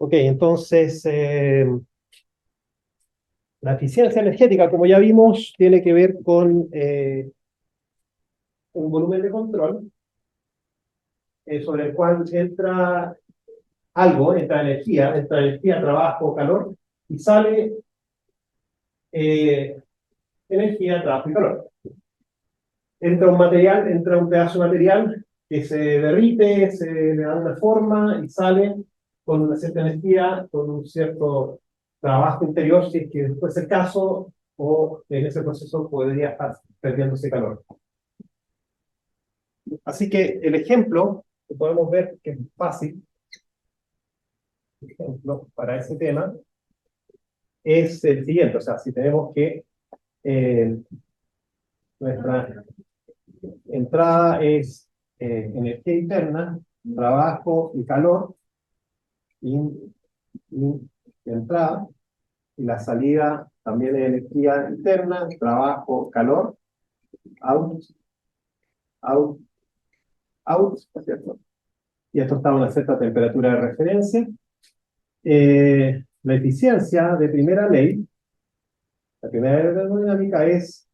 Ok, entonces, la eficiencia energética, como ya vimos, tiene que ver con un volumen de control sobre el cual entra algo, entra energía, trabajo, calor, y sale eh, energía, trabajo y calor. Entra un pedazo de material que se derrite, se le da una forma y sale con una cierta energía, con un cierto trabajo interior, si es que después es el caso, o en ese proceso podría estar perdiéndose calor. Así que el ejemplo que podemos ver que es fácil, ejemplo para ese tema, es el siguiente. O sea, si tenemos que nuestra entrada es energía interna, trabajo y calor, in, entrada, y la salida también es energía interna, trabajo, calor, out, out, out, ¿cierto? Y esto está a una cierta temperatura de referencia. La eficiencia de primera ley, la primera ley de la termodinámica es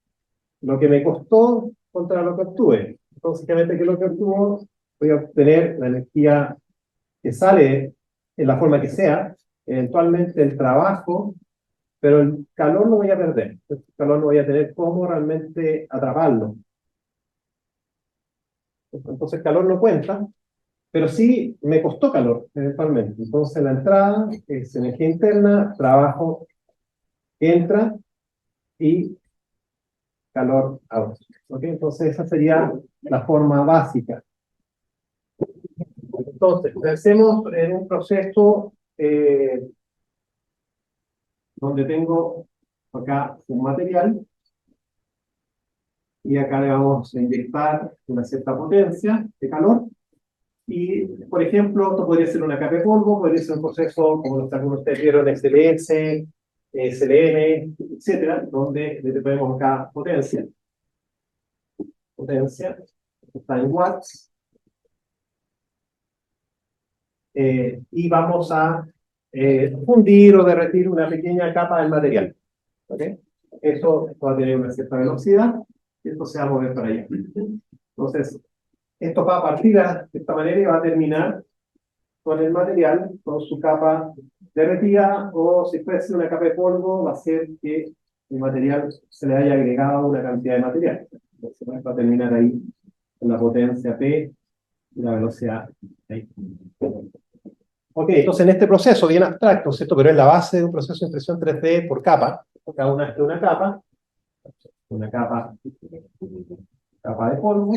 lo que me costó contra lo que obtuve. Entonces, obviamente, ¿qué es lo que obtuvo? Voy a obtener la energía que sale en la forma que sea, eventualmente el trabajo, pero el calor no voy a perder. El calor no voy a tener cómo realmente atraparlo. Entonces el calor no cuenta, pero sí me costó calor eventualmente. Entonces la entrada es energía interna, trabajo entra y calor out. ¿Ok? Entonces esa sería la forma básica. Entonces, pensemos en un proceso donde tengo acá un material y acá le vamos a inyectar una cierta potencia de calor. Y, por ejemplo, esto podría ser una capa de polvo, podría ser un proceso como los que algunos ustedes vieron, XLS, SLN, etcétera, donde le ponemos acá potencia. Potencia, está en watts. Y vamos a fundir o derretir una pequeña capa del material. ¿Ok? Esto va a tener una cierta velocidad y esto se va a mover para allá. Entonces, esto va a partir de esta manera y va a terminar con el material, con su capa derretida, o si fuese una capa de polvo, va a ser que el material se le haya agregado una cantidad de material. Entonces va a terminar ahí con la potencia P y la velocidad ahí. Ok, entonces en este proceso bien abstracto, ¿cierto? Pero es la base de un proceso de impresión 3D por capa. Cada una es una capa de polvo,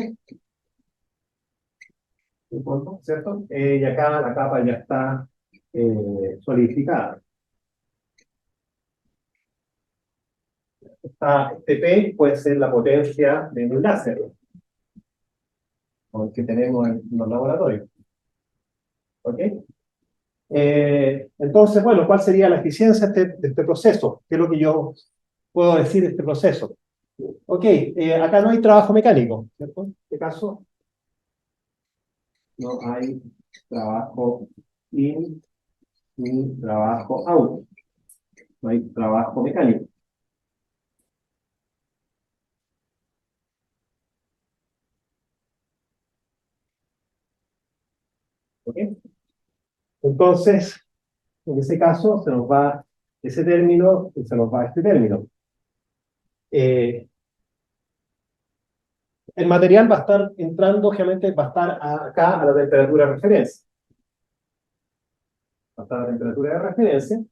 ¿cierto? Y acá la capa ya está solidificada. Este P puede ser la potencia de un láser, o el que tenemos en los laboratorios. ¿Ok? Entonces, bueno, ¿cuál sería la eficiencia de este proceso? ¿Qué es lo que yo puedo decir de este proceso? Ok, acá no hay trabajo mecánico, ¿cierto? En este caso, no hay trabajo in ni trabajo out. No hay trabajo mecánico. ¿Ok? Entonces, en ese caso, se nos va ese término y se nos va este término. El material va a estar entrando, obviamente, va a estar acá a la temperatura de referencia. Va a estar a la temperatura de referencia,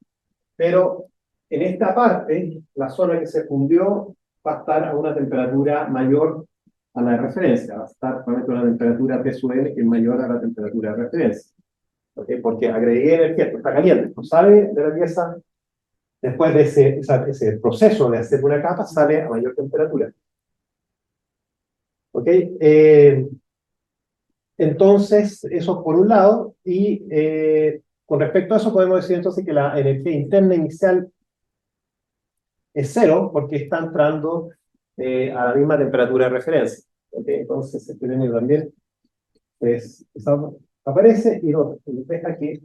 pero en esta parte, la zona que se fundió va a estar a una temperatura mayor a la de referencia. Va a estar con una temperatura T sub N que es mayor a la temperatura de referencia. ¿Okay? Porque agregué energía, esto está caliente, no sale de la pieza. Después de ese proceso de hacer una capa, sale a mayor temperatura. ¿Ok? Entonces, eso por un lado, y con respecto a eso podemos decir entonces que la energía interna inicial es cero porque está entrando a la misma temperatura de referencia. ¿Okay? Entonces, este término también aparece y nos deja que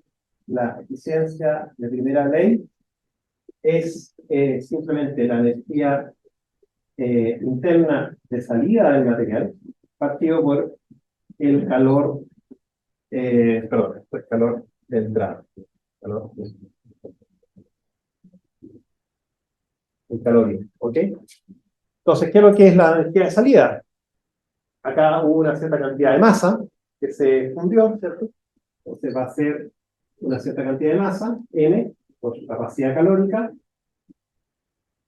la eficiencia de primera ley es simplemente la energía interna de salida del material, partido por el calor, perdón, el calor de entrada. El calor, ¿ok? Entonces, ¿qué es lo que es la energía de salida? Acá hubo una cierta cantidad de masa que se fundió, ¿cierto? Entonces va a ser una cierta cantidad de masa, N, por su capacidad calórica,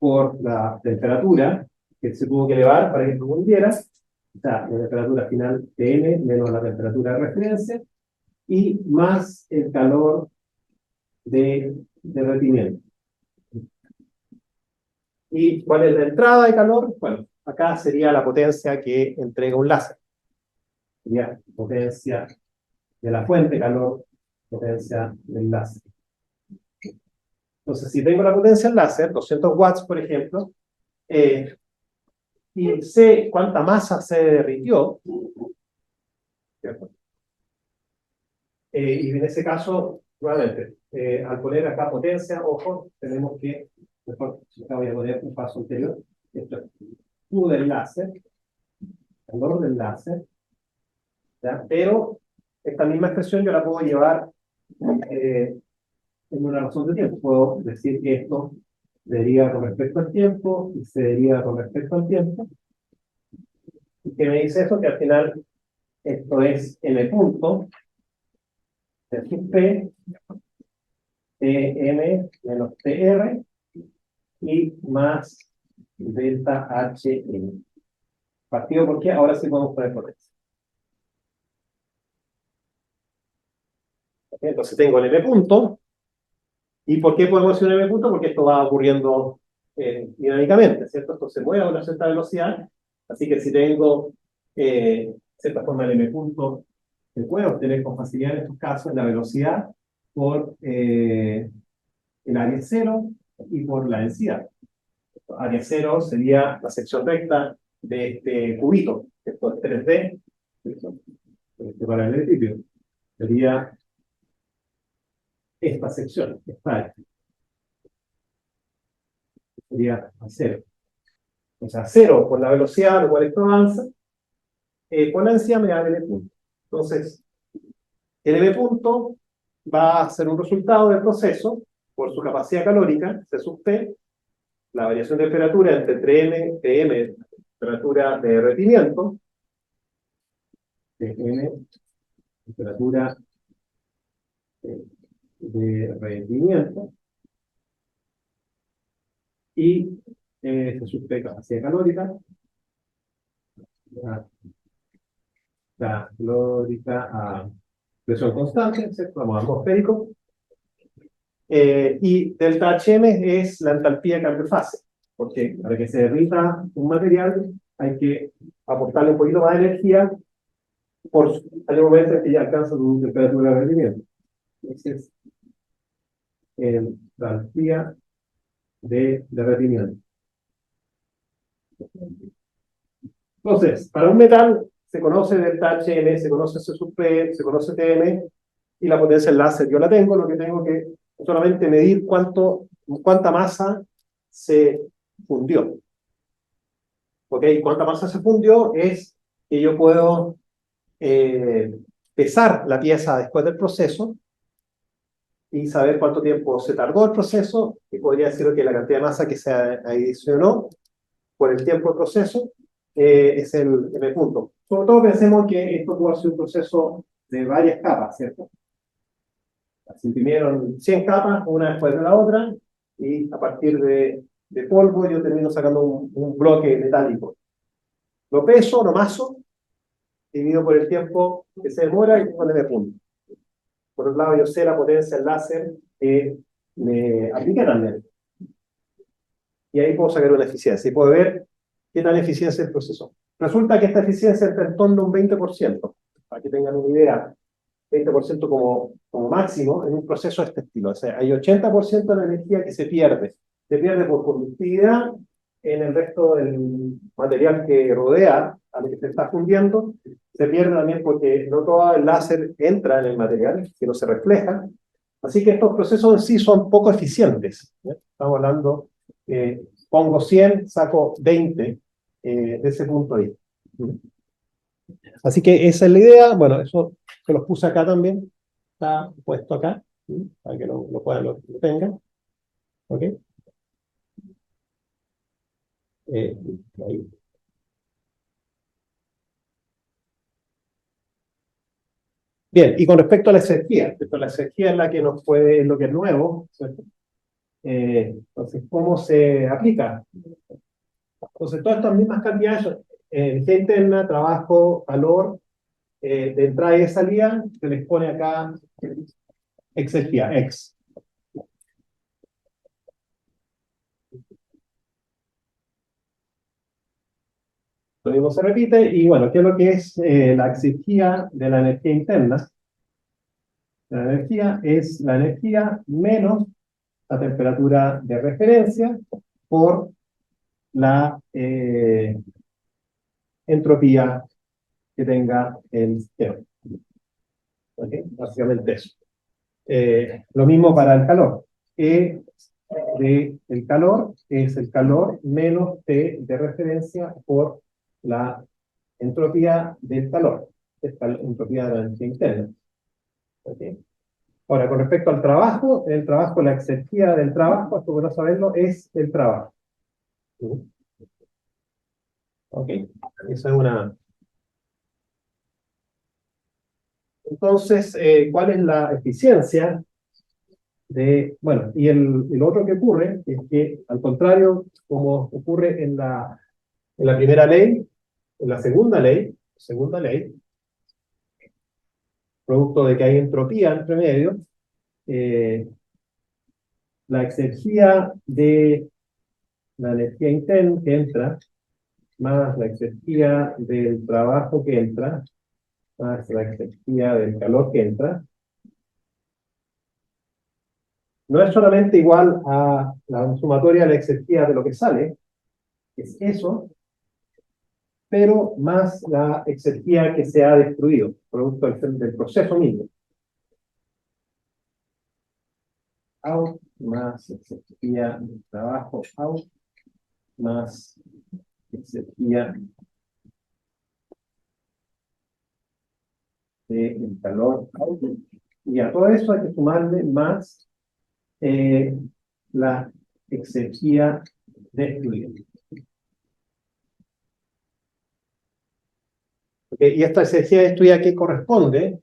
por la temperatura que se tuvo que elevar para que se fundiera, o sea, la temperatura final de N menos la temperatura de referencia, y más el calor de derretimiento. ¿Y cuál es la entrada de calor? Bueno, acá sería la potencia que entrega un láser. Sería potencia de la fuente de calor, potencia del láser. Entonces, si tengo la potencia del láser, 200 watts, por ejemplo, y sé cuánta masa se derritió, ¿cierto? Y en ese caso, nuevamente, al poner acá potencia, ojo, tenemos que, mejor, acá voy a poner un paso anterior, esto es Q del láser, calor del láser, ¿ya? Pero esta misma expresión yo la puedo llevar en una razón de tiempo. Puedo decir que esto deriva con respecto al tiempo y se deriva con respecto al tiempo. ¿Y qué me dice eso? Que al final esto es m punto de sub p m menos tr y más delta h m. ¿Partido por qué? Ahora sí podemos poner potencia. Entonces tengo el m punto. ¿Y por qué podemos decir un m punto? Porque esto va ocurriendo dinámicamente, ¿cierto? Esto se mueve a una cierta velocidad, así que si tengo cierta forma de m punto, se puede obtener con facilidad en estos casos la velocidad por el área cero y por la densidad. Área cero sería la sección recta de este cubito, esto es 3D, este paralelepípedo. Sería esta sección, esta área. Sería a cero. O sea, cero por la velocidad a la cual esto avanza, por la densidad me da el m punto. Entonces, el m punto va a ser un resultado del proceso por su capacidad calórica, C sub T, la variación de temperatura entre Tm, Tm, temperatura de derretimiento, Tm, temperatura de derretimiento, y C sub T, capacidad calórica, la calórica a presión constante, ¿cierto? Vamos a atmosférico. Y delta Hm es la entalpía de cambio de fase, porque para que se derrita un material hay que aportarle un poquito más de energía al momento en que ya alcanza su temperatura de derretimiento. Esa es la entalpía de derretimiento. Entonces, para un metal se conoce delta Hm, se conoce C sub P, se conoce Tm, y la potencia del láser yo la tengo, lo que tengo que solamente medir cuánta masa se fundió. ¿Ok? Cuánta masa se fundió es que yo puedo pesar la pieza después del proceso y saber cuánto tiempo se tardó el proceso, y podría decir que la cantidad de masa que se adicionó por el tiempo del proceso es el m punto. Sobre todo pensemos que esto puede ser un proceso de varias capas, ¿cierto? Se imprimieron 100 capas, una después de la otra, y a partir de polvo yo termino sacando un bloque metálico. Lo peso, lo maso, dividido por el tiempo que se demora y tengo el m punto. Por otro lado, yo sé la potencia del láser que me aplica también. Y ahí puedo sacar una eficiencia y puedo ver qué tan eficiencia es el proceso. Resulta que esta eficiencia está en torno a un 20%, para que tengan una idea. 20% como máximo en un proceso de este estilo. O sea, hay 80% de la energía que se pierde. Se pierde por conductividad en el resto del material que rodea a lo que se está fundiendo. Se pierde también porque no todo el láser entra en el material, sino se refleja. Así que estos procesos en sí son poco eficientes, ¿ya? Estamos hablando, pongo 100, saco 20 de ese punto ahí. Así que esa es la idea. Bueno, eso se los puse acá también. Está puesto acá, ¿sí? Para que lo puedan, lo tengan. ¿Ok? Eh, ahí. Bien, y con respecto a la exergía es la que nos puede, es lo que es nuevo, ¿cierto? Entonces, ¿cómo se aplica? Entonces, todas estas mismas cantidades, energía interna, trabajo, calor, de entrada y de salida, se les pone acá exergía, X. Lo mismo se repite, y bueno, ¿qué es lo que es la exergía de la energía interna? La energía es la energía menos la temperatura de referencia por la entropía que tenga el sistema. ¿Okay? Básicamente eso. Lo mismo para el calor. E de el calor es el calor menos T de referencia por la entropía del calor, esta entropía de la energía interna. ¿Okay? Ahora, con respecto al trabajo, el trabajo, la exergía del trabajo, esto bueno saberlo, es el trabajo. ¿Sí? ¿Ok? Eso es una. Entonces, ¿cuál es la eficiencia de, bueno, y el otro que ocurre es que, al contrario, como ocurre en la primera ley, en la segunda ley, producto de que hay entropía entre medio, eh, la exergía de la energía interna que entra, más la exergía del trabajo que entra, más la exergía del calor que entra, no es solamente igual a la sumatoria de la exergía de lo que sale, es eso, pero más la exergía que se ha destruido, producto del proceso mismo. Out más exergía del trabajo out más exergía del calor out. Y a todo eso hay que sumarle más eh, la exergía destruida. Y esta exergía destruida que corresponde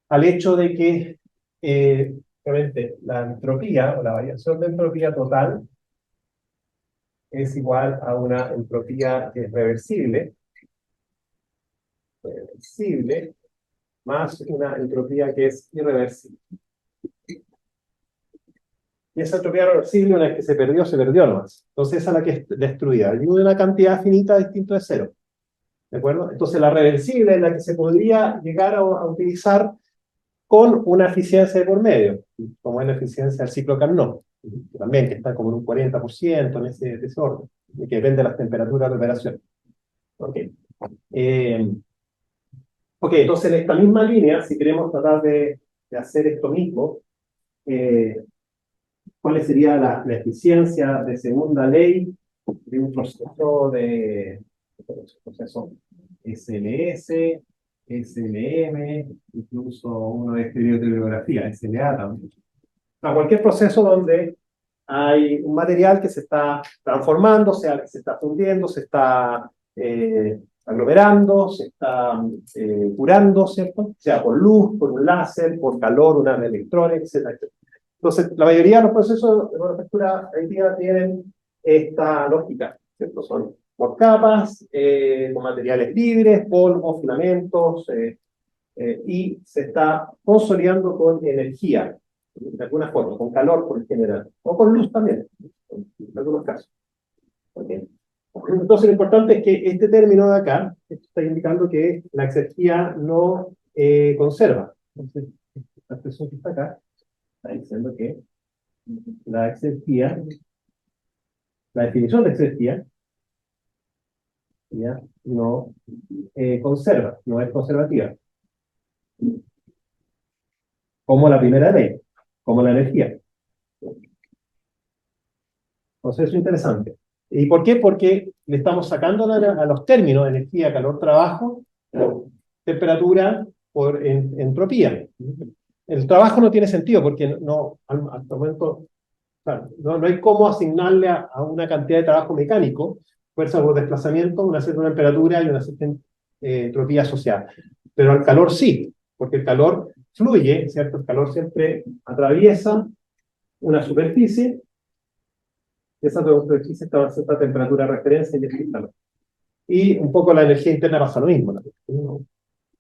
al hecho de que obviamente la entropía o la variación de entropía total es igual a una entropía que es reversible, más una entropía que es irreversible. Y esa entropía reversible, una vez que se perdió nomás. Entonces esa es la que es destruida. Y una cantidad finita distinto de cero. ¿De acuerdo? Entonces la reversible es la que se podría llegar a utilizar con una eficiencia de por medio, como es la eficiencia del ciclo Carnot, también que está como en un 40% en ese orden, que depende de las temperaturas de operación. Ok. Eh, ok, entonces en esta misma línea, si queremos tratar de hacer esto mismo, ¿cuál sería la eficiencia de segunda ley de un proceso SLS, SLM, incluso uno de estereotelegografía, SLA también? A cualquier proceso donde hay un material que se está transformando, sea que se está fundiendo, se está aglomerando, se está curando, ¿cierto? Sea por luz, por un láser, por calor, una electrones, etcétera, etcétera. Entonces, la mayoría de los procesos de manufactura hoy día tienen esta lógica, ¿cierto? Son por capas, con materiales libres, polvos, filamentos, y se está consolidando con energía, de alguna forma, con calor por lo general, o con luz también, en algunos casos. ¿Okay? Entonces lo importante es que este término de acá está indicando que la exergía no conserva. Entonces, la expresión que está acá está diciendo que la exergía, la definición de exergía, ya no conserva, no es conservativa, como la primera ley. como la energía. Entonces, eso es interesante. ¿Y por qué? Porque le estamos sacando a los términos energía, calor, trabajo, temperatura por entropía. El trabajo no tiene sentido porque al momento, claro, no hay cómo asignarle a una cantidad de trabajo mecánico, fuerza por desplazamiento, una cierta temperatura y una cierta entropía asociada. Pero al calor sí, porque el calor fluye, ¿cierto? El calor siempre atraviesa una superficie, y esa superficie está a cierta temperatura de referencia y es calor. Y un poco la energía interna pasa lo mismo, ¿no?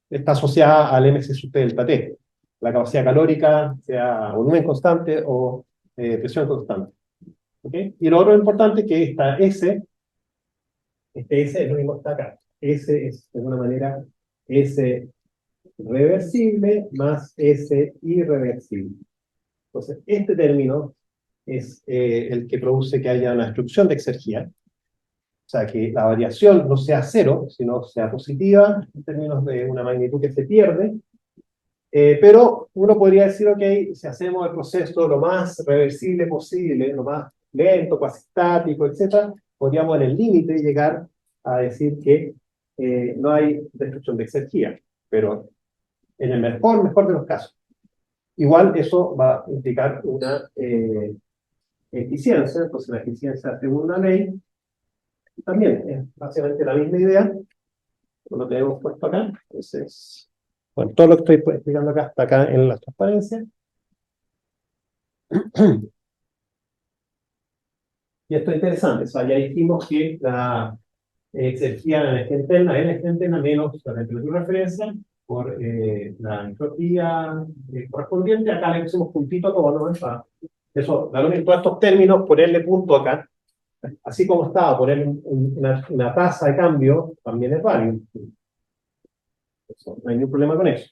Está asociada al mc sub t delta T, la capacidad calórica, sea volumen constante o presión constante. ¿Okay? Y lo otro importante es que esta S, este S es lo mismo que está acá. S es, de alguna manera, S reversible más S irreversible. Entonces, este término es el que produce que haya una destrucción de exergía. O sea, que la variación no sea cero, sino sea positiva, en términos de una magnitud que se pierde. Pero uno podría decir, ok, si hacemos el proceso lo más reversible posible, lo más lento, cuasi estático, etc., podríamos en el límite llegar a decir que no hay destrucción de exergía. Pero en el mejor de los casos. Igual eso va a implicar una eficiencia, entonces la eficiencia según la ley también es básicamente la misma idea, lo tenemos puesto acá, entonces, bueno, todo lo que estoy explicando acá está acá en la transparencia. Y esto es interesante, o sea, ya dijimos que la exergía de la energía interna menos la temperatura de referencia por la entropía correspondiente, acá le pusimos puntito a todo, ¿no? Eso, dar todos estos términos, ponerle punto acá, así como estaba, ponerle una tasa de cambio, también es válido. Eso, no hay ningún problema con eso.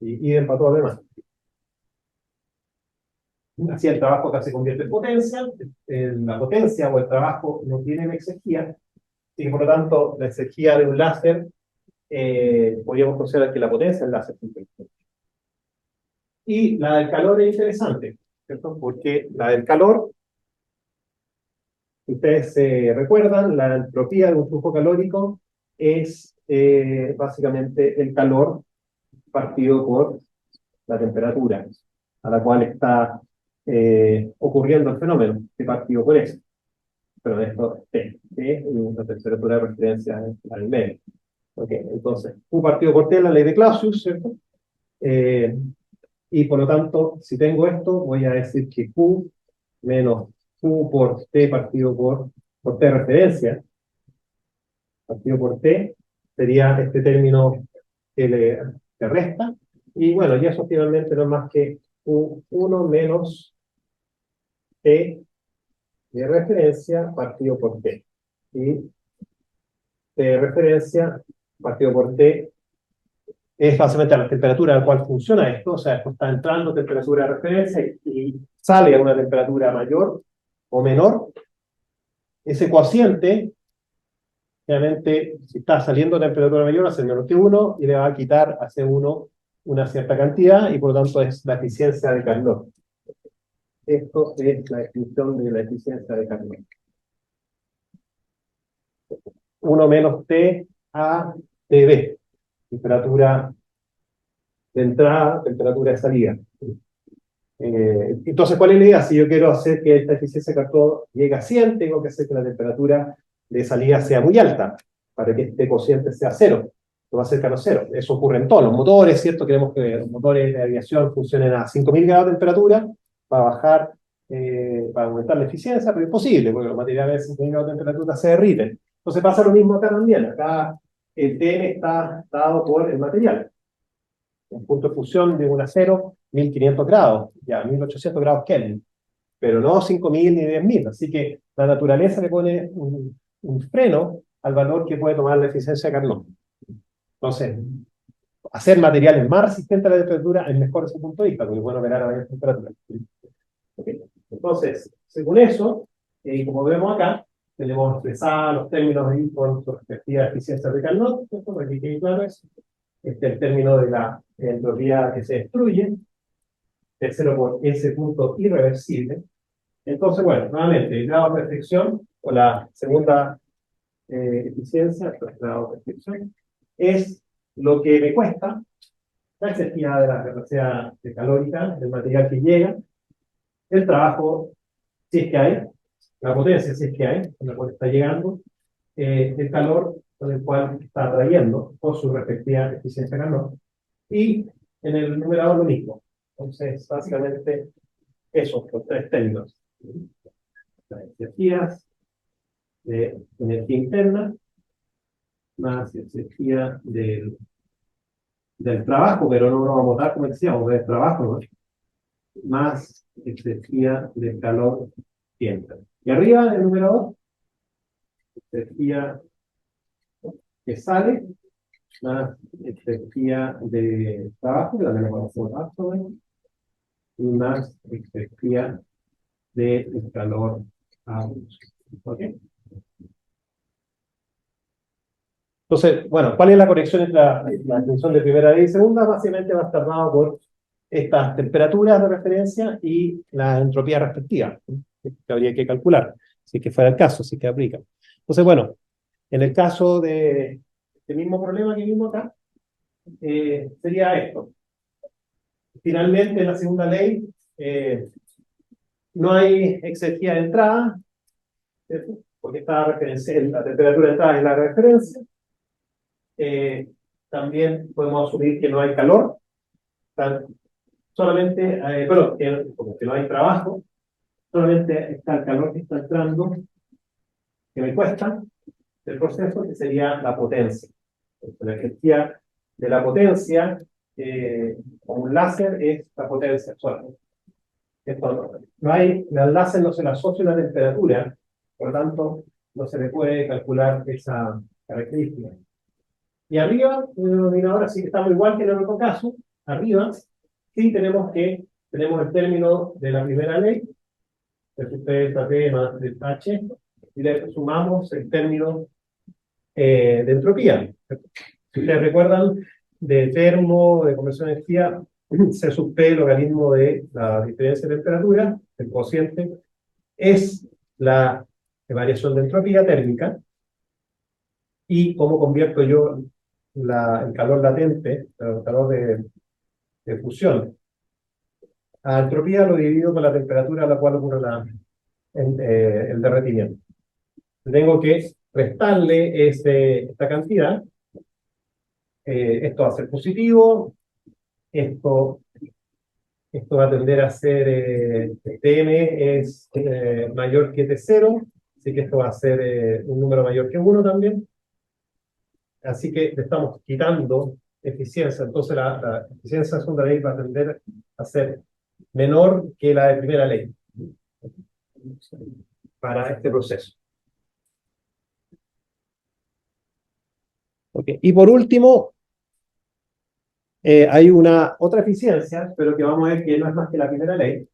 Y para todo lo demás. Así el trabajo acá se convierte en potencia, la potencia o el trabajo no tiene exergía, y por lo tanto la exergía de un láser, podríamos considerar que la potencia del láser es inteligente. Y la del calor es interesante, ¿cierto? Porque la del calor, ustedes se recuerdan, la entropía de un flujo calórico es básicamente el calor partido por la temperatura a la cual está ocurriendo el fenómeno, que partido por eso. Pero de esto T, que es la temperatura de referencia al medio. Okay, entonces, Q partido por T, la ley de Clausius, ¿cierto? Y por lo tanto, si tengo esto, voy a decir que Q menos Q por T partido por T de referencia, partido por T, sería este término que le resta. Y bueno, y eso finalmente no es más que Q1 menos T de referencia partido por T. Y T de referencia partido por T es básicamente la temperatura a la cual funciona esto, o sea, esto está entrando a temperatura de referencia y sale a una temperatura mayor o menor. Ese cociente, obviamente, si está saliendo a temperatura mayor, hace menos que 1 y le va a quitar a C1 una cierta cantidad y por lo tanto es la eficiencia de Carnot. Esto es la definición de la eficiencia de Carnot. 1 menos T a TB, temperatura de entrada, temperatura de salida. Entonces, ¿cuál es la idea? Si yo quiero hacer que esta eficiencia de Carnot llegue a 100, tengo que hacer que la temperatura de salida sea muy alta, para que este cociente sea cero, lo va a cercano a cero. Eso ocurre en todos los motores, ¿cierto? Queremos que los motores de aviación funcionen a 5000 grados de temperatura, para bajar, para aumentar la eficiencia, pero es imposible, porque los materiales a 5000 grados de temperatura se derriten. Entonces pasa lo mismo acá también. Acá el Tn está dado por el material. Un punto de fusión de 1 a 0, 1500 grados, ya 1800 grados Kelvin, pero no 5000 ni 10000. Así que la naturaleza le pone un freno al valor que puede tomar la eficiencia de Carnot. Entonces, hacer materiales más resistentes a la temperatura es mejor desde ese punto de vista, porque es bueno operar a mayor temperatura. Okay. Entonces, según eso, como vemos acá, tenemos expresados los términos ahí con su respectiva eficiencia de Carnot, ¿cierto? Para que quede claro eso. Este es el término de la entropía que se destruye. T0 por S punto irreversible. Entonces, bueno, nuevamente, el grado de perfección, o la segunda eficiencia, el grado de perfección, es lo que me cuesta la efectividad de la capacidad calórica del material que llega, el trabajo, si es que hay, la potencia, si es que hay, con la cual está llegando, el calor con el cual está atrayendo, por su respectiva eficiencia de calor, y en el numerador lo mismo. Entonces, básicamente, eso, los tres términos. Las energías de energía interna, más energía del trabajo, pero no lo vamos a dar como decíamos, del trabajo, ¿no? Más energía del calor que entra. Y arriba, el numerador, energía que sale, más energía de trabajo, que también lo vamos a botar sobre, y más energía del calor a uso. ¿Ok? Entonces, bueno, ¿cuál es la conexión entre la función de primera ley y segunda? Básicamente va a estar dado por estas temperaturas de referencia y la entropía respectiva, que habría que calcular, si es que fuera el caso, si es que aplica. Entonces, bueno, en el caso de este mismo problema que vimos acá, sería esto. Finalmente, en la segunda ley, no hay exergía de entrada, ¿cierto? Porque está la temperatura de entrada es la referencia. También podemos asumir que no hay calor, solamente, que no hay trabajo, solamente está el calor que está entrando, que me cuesta, del proceso, que sería la potencia. Entonces, la energía de la potencia, con un láser, es la potencia solar. Esto no hay, el láser no se le asocia a una temperatura, por lo tanto, no se le puede calcular esa característica. Y arriba, el denominador, así que estamos igual que en el otro caso, arriba, sí tenemos el término de la primera ley, del delta T más delta H, y le sumamos el término de entropía. Si ustedes recuerdan, de termo, de conversión de energía, C sub P, el logaritmo de la diferencia de temperatura, el cociente, es la variación de entropía térmica, y cómo convierto yo el calor latente, el calor de fusión, a entropía lo divido con la temperatura a la cual ocurre el derretimiento. Tengo que restarle esta cantidad. Esto va a ser positivo, esto va a tender a ser, Tm es mayor que T0, así que esto va a ser un número mayor que 1 también. Así que le estamos quitando eficiencia, entonces la eficiencia de segunda ley va a tender a ser menor que la de primera ley para este proceso. Okay. Y por último, hay otra eficiencia, pero que vamos a ver que no es más que la primera ley,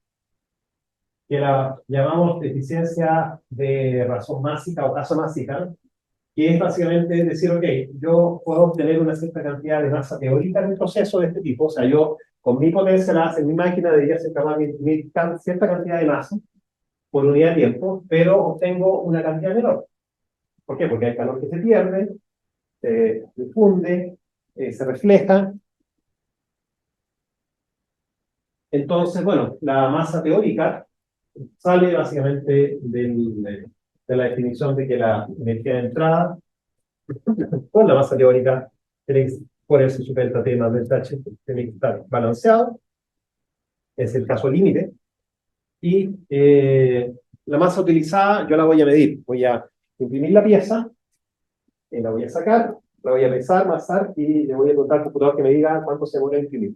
que la llamamos eficiencia de razón másica o tasa másica, que es básicamente decir, ok, yo puedo obtener una cierta cantidad de masa teórica en un proceso de este tipo, o sea, yo con mi potencia en mi máquina debería ser capaz de cierta cantidad de masa por unidad de tiempo, pero obtengo una cantidad menor. ¿Por qué? Porque hay calor que se pierde, se difunde, se refleja. Entonces, bueno, la masa teórica sale básicamente de la definición de que la energía de entrada con la masa teórica tiene que ponerse su delta T más delta H, tiene que estar balanceado, es el caso límite, y la masa utilizada yo la voy a medir, voy a imprimir la pieza, la voy a sacar, la voy a pesar, masar, y le voy a preguntar al computador que me diga cuánto se demora en imprimir.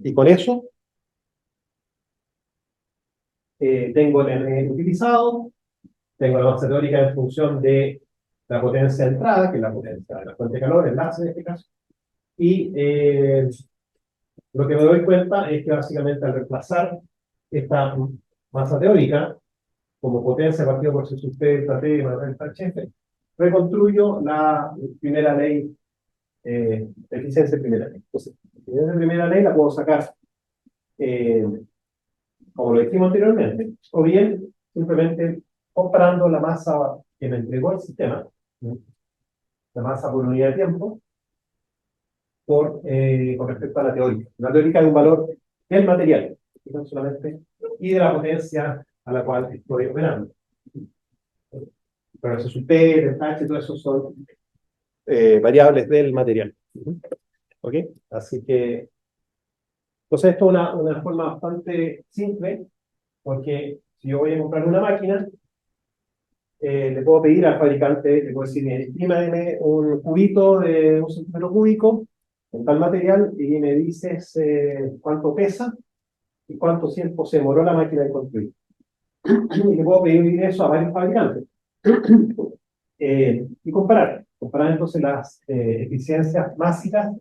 Y con eso tengo el NN utilizado, tengo la masa teórica en función de la potencia de entrada, que es la potencia de la fuente de calor, el láser en este caso, y lo que me doy cuenta es que básicamente al reemplazar esta masa teórica como potencia partido por C sub T, delta T, más delta H, reconstruyo la primera ley, de eficiencia de primera ley. Entonces, la eficiencia de primera ley la puedo sacar eh, como lo dijimos anteriormente, o bien simplemente comparando la masa que me entregó el sistema, ¿no? La masa por unidad de tiempo, con respecto a la teórica. La teórica es un valor del material, no solamente, y de la potencia a la cual estoy operando. Pero eso es un P, el H, todo eso son variables del material. ¿Ok? Así que, entonces esto es una forma bastante simple, porque si yo voy a comprar una máquina, le puedo pedir al fabricante, le puedo decir, imprímeme un cubito de 1 centímetro cúbico en tal material y me dices cuánto pesa y cuánto tiempo se demoró la máquina en construir. Y le puedo pedir eso a varios fabricantes. Y comparar entonces las eficiencias básicas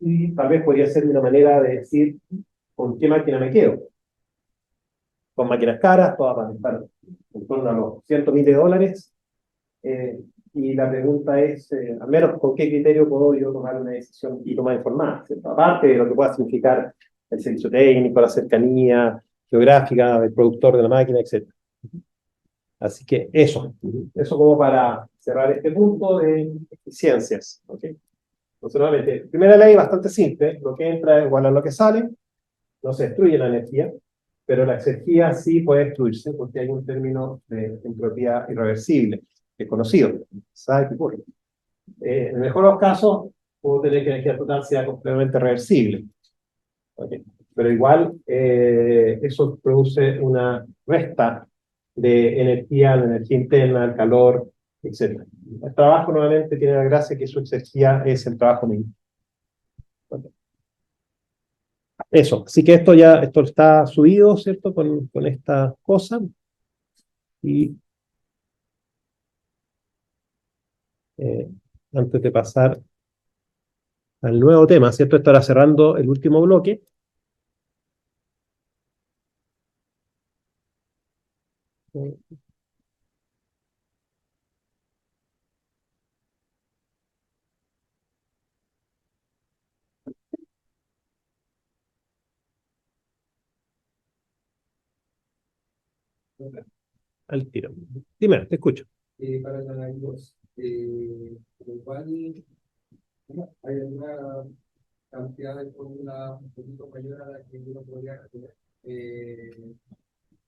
y tal vez podría ser una manera de decir con qué máquina me quedo. Con máquinas caras, todas van a estar en torno a los cientos miles de dólares. Y la pregunta es, al menos, ¿con qué criterio puedo yo tomar una decisión y tomar informada? ¿Cierto? Aparte de lo que pueda significar el servicio técnico, la cercanía geográfica del productor de la máquina, etc. Así que eso como para cerrar este punto de eficiencias. ¿Okay? Entonces, nuevamente, primera ley bastante simple, lo que entra es igual a lo que sale, no se destruye la energía, pero la exergía sí puede destruirse porque hay un término de entropía irreversible, que es conocido, ¿sabe qué ocurre? En el mejor de los casos, puedo tener que la energía total sea completamente reversible. ¿Okay? Pero igual, eso produce una resta de energía, la energía interna, el calor, etc. El trabajo nuevamente tiene la gracia que su exergía es el trabajo mismo. ¿Okay? Eso, así que esto está subido, ¿cierto? Con esta cosa. Y eh, antes de pasar al nuevo tema, ¿cierto? Estará cerrando el último bloque. Al tiro. Dime, te escucho. Para los igual hay una cantidad de fórmula un poquito mayor a la que uno podría retener.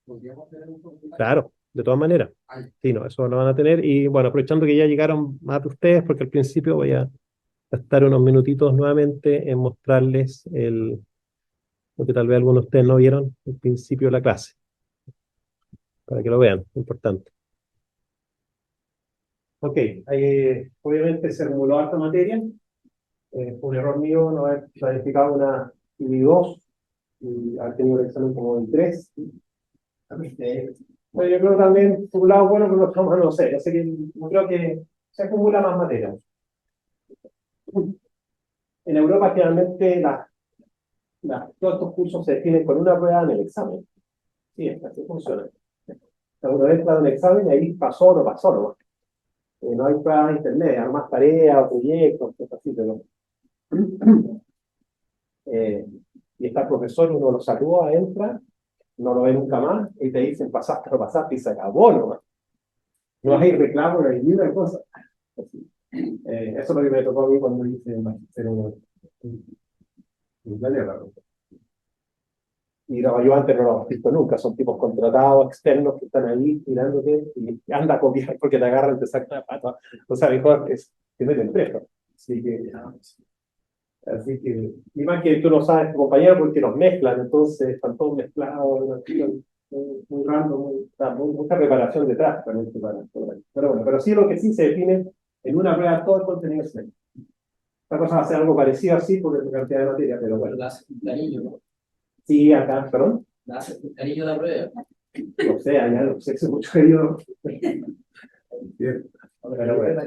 Podríamos tener un formulario. Claro, de todas maneras. Sí, no, eso lo van a tener. Y bueno, aprovechando que ya llegaron más de ustedes, porque al principio voy a estar unos minutitos nuevamente en mostrarles lo que tal vez algunos de ustedes no vieron al principio de la clase, para que lo vean, importante. Ok, obviamente se acumuló harta materia. Fue un error mío no haber planificado una I2 y haber tenido el examen como en 3. Bueno, yo creo también, por un lado, bueno, pero otro más no sé. Yo sé que yo creo que se acumula más materia. En Europa, generalmente, todos estos cursos se definen con una prueba en el examen. Sí, así funciona. Uno entra en un examen y ahí pasó o no pasó, ¿no? No hay pruebas intermedias, más tareas, proyectos, cosas así, pero. Y está el profesor, uno lo saluda, entra, no lo ve nunca más, y te dicen pasaste, no pasaste, y se acabó, ¿no? No hay reclamo, no hay ni una cosa. Eso es lo que me tocó a mí cuando hice el magisterio en Inglaterra. Y los ayudantes no los he visto nunca, son tipos contratados, externos, que están ahí mirándote y anda a copiar porque te agarran, te sacan la pata. O sea, mejor es que meten preso. Y más que tú no sabes tu compañero porque los mezclan, entonces están todos mezclados, muy random, mucha preparación detrás realmente pero bueno, pero sí lo que sí se define en una prueba todo el contenido es. Esta cosa va a ser algo parecido así porque es cantidad de materia, pero bueno. Cariño, ¿no? Sí, acá, perdón. Cariño la prueba. No sé, allá no sé, hace mucho que yo. Pero bueno.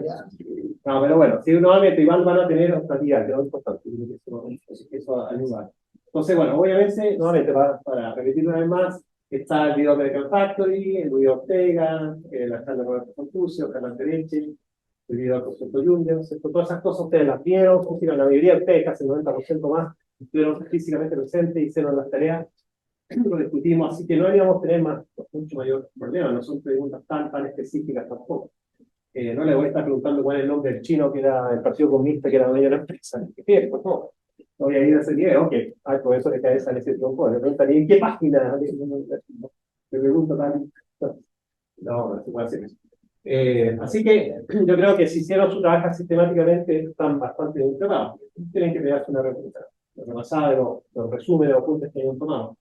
No, pero bueno, si nuevamente igual van a tener optativas, que es importante. Eso ayuda. Entonces, bueno, obviamente, nuevamente, para repetir una vez más, está el video American Factory, el video Ortega, la charla con el Confucio, Carlos Tereche, el video del concepto Junior, todas esas cosas ustedes las vieron, la mayoría de ustedes, casi el 90% más, estuvieron físicamente presentes, hicieron las tareas, lo discutimos, así que no deberíamos tener mucho mayor problema, no son preguntas tan específicas tampoco. No le voy a estar preguntando cuál es el nombre del chino que era el Partido Comunista, que era dueño de la empresa. ¿Qué? Pues no. No voy a ir a ese nivel, ok. Ay, por eso le cae esa ese tronco. Le preguntaría en qué página. Le pregunto tal. No se puede hacer eso. Así que yo creo que si hicieron su trabajo sistemáticamente, están bastante bien preparados. Tienen que pegarse una repasada de los resúmenes o puntos que hayan tomado.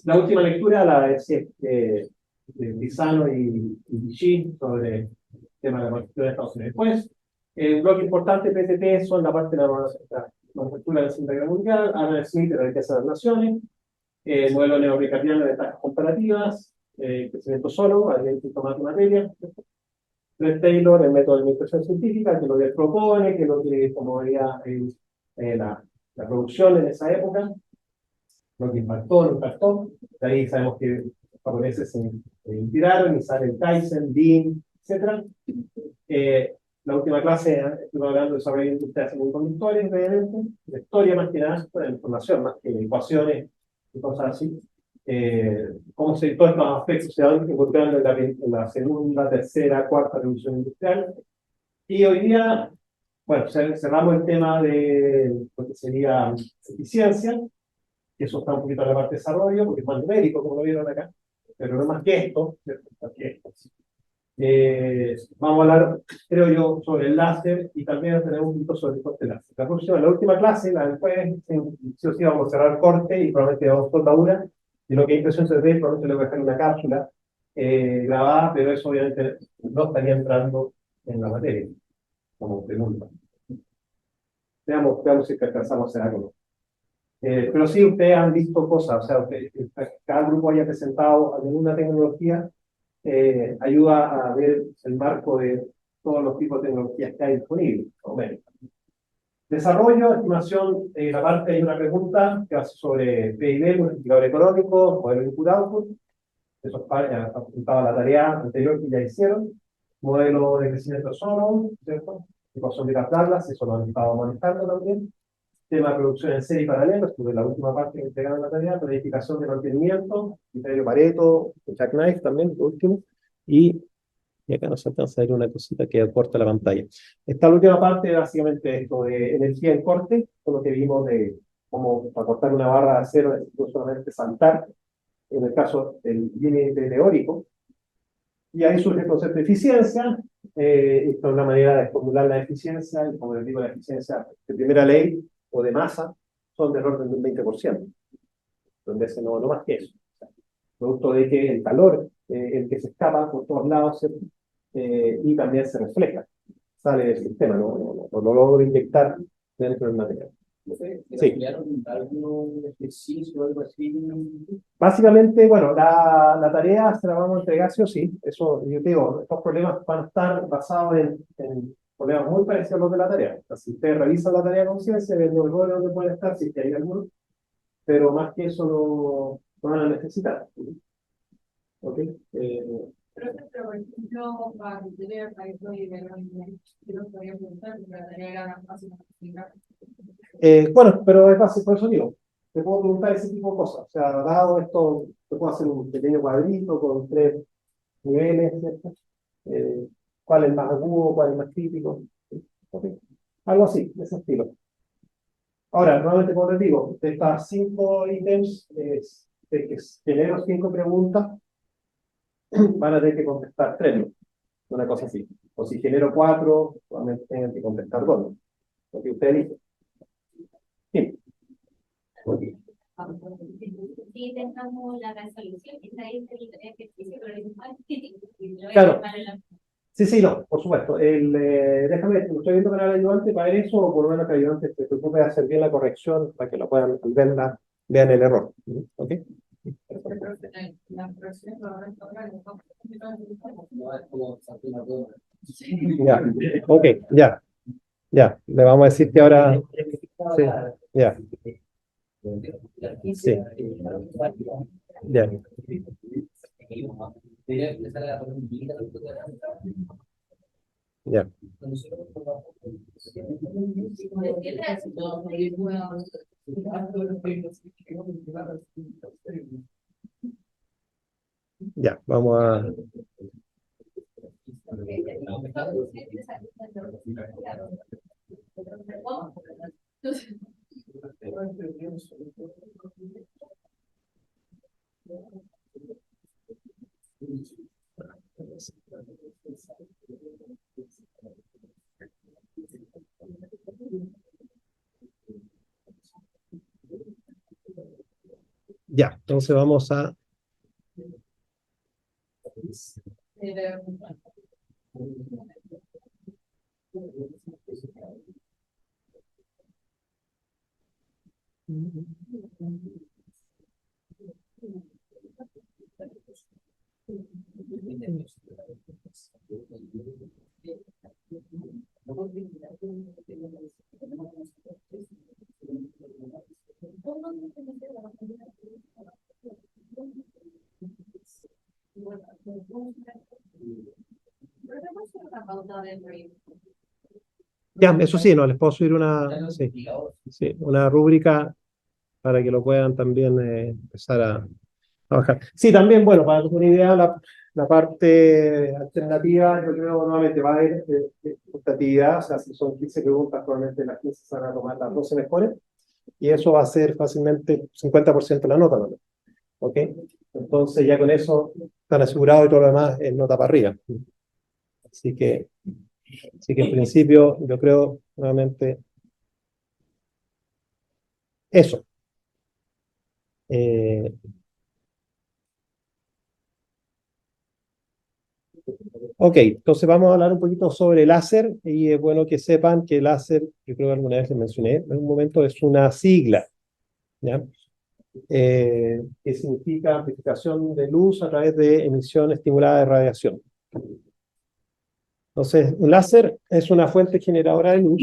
La última lectura la es de Pisano y Vichy sobre el tema de la Constitución de Estados Unidos. Después, un bloque importante, PTT, son la parte de la manufactura de la Segunda Guerra Mundial, Adam Smith de la riqueza de las naciones, el modelo neobricardiano de ventajas comparativas, crecimiento solo, aliento más de materia, Fred Taylor, el método de administración científica, que lo que propone, que lo que promovería la producción en esa época, lo que impactó, no impactó. De ahí sabemos que los japoneses se inspiraron y salen Kaizen, Lean, etc. La última clase estuve hablando de desarrollo industrial de semiconductores, brevemente, de historia más que nada, de información más que ecuaciones y cosas así. Cómo todos estos aspectos se van encontrando en la segunda, tercera, cuarta revolución industrial. Y hoy día, bueno, cerramos el tema de lo que sería eficiencia, que eso está un poquito en la parte de desarrollo, porque es más numérico, como lo vieron acá, pero no más que esto, ¿cierto? Más que esto. Vamos a hablar, creo yo, sobre el láser y también tenemos un poquito sobre el corte láser. La última clase, la después, sí o sí vamos a cerrar el corte y probablemente vamos a soldadura, y lo que es impresión 3D, probablemente le voy a dejar una cápsula grabada, pero eso obviamente no estaría entrando en la materia, como pregunta. Veamos si alcanzamos a hacer algo. Pero sí, ustedes han visto cosas, o sea, cada grupo haya presentado alguna tecnología, ayuda a ver el marco de todos los tipos de tecnologías que hay disponibles, o menos. Desarrollo, estimación, la parte hay una pregunta que hace sobre PIB, multiplicador económico, modelo input-output, eso apuntaba la tarea anterior que ya hicieron, modelo de crecimiento solo, ¿cierto? Ecuación de Laplace, eso lo han estado manejando también. Tema de producción en serie y paralelo, estuve en la última parte que entregaron la tarea, planificación de mantenimiento, criterio Pareto, Jackknife también, lo último, y acá nos alcanza a ver una cosita que aporta la pantalla. Esta última parte, básicamente, esto de energía en corte, con lo que vimos de cómo para cortar una barra de acero, no solamente saltar, en el caso del límite teórico, y ahí surge el concepto de eficiencia. Esto es una manera de formular la eficiencia, y como les digo, la eficiencia de primera ley o de masa son del orden del 20%, donde ese no más que eso. O sea, producto de que el calor, el que se escapa por todos lados, y también se refleja, sale del sistema, no lo logro inyectar dentro del material. Sí. ¿Algún ejercicio o algo así? Básicamente, bueno, la tarea se la vamos a entregar sí o sí. Eso, yo te digo, estos problemas van a estar basados en problemas muy parecidos a los de la tarea. O sea, si ustedes revisan la tarea con ciencia, ven los errores donde pueden estar, si es que hay algunos, pero más que eso no van a necesitar. ¿Ok? Pero, por ejemplo, para tener países y ver que nos podría preguntar, porque la tarea era más fácil de explicar. Bueno, pero es fácil, por eso digo, te puedo preguntar ese tipo de cosas. O sea, dado esto, te puedo hacer un pequeño cuadrito con 3 niveles, ¿cierto? ¿Cuál es más agudo, cuál es más crítico? ¿Okay? Algo así, de ese estilo. Ahora, nuevamente, como les digo, de estas 5 ítems, de que genero 5 preguntas, van a tener que contestar 3, una cosa así. O si genero 4, solamente tienen que contestar 2. Lo que usted dice. Sí. Si intentamos la resolución, esta es el ejercicio, pero es más crítico. Claro. Sí, no, por supuesto. Déjame, lo estoy viendo con el ayudante para eso, o por lo menos que el ayudante se preocupe de hacer bien la corrección para que lo puedan verla, vean el error. ¿Ok? La próxima Ya, ok, ya, le vamos a decir que ahora, sí, ya, sí, ya. Ya. Ya, vamos a... Ya, entonces vamos a... Ya, eso sí, no, les puedo subir una, sí, sí, una rúbrica para que lo puedan también empezar a bajar. Sí, también, bueno, para tener una idea, la parte alternativa, yo creo nuevamente va a haber optatividad, o sea, si son 15 preguntas, probablemente las 15 se van a tomar las 12 mejores, y eso va a ser fácilmente 50% de la nota, ¿no? ¿Ok? Entonces ya con eso están asegurados y todo lo demás es nota para arriba. Así que en principio yo creo nuevamente eso. Eh, ok, entonces vamos a hablar un poquito sobre láser y es bueno que sepan que láser, yo creo que alguna vez les mencioné, en un momento es una sigla, ¿ya? Que significa amplificación de luz a través de emisión estimulada de radiación. Entonces, un láser es una fuente generadora de luz.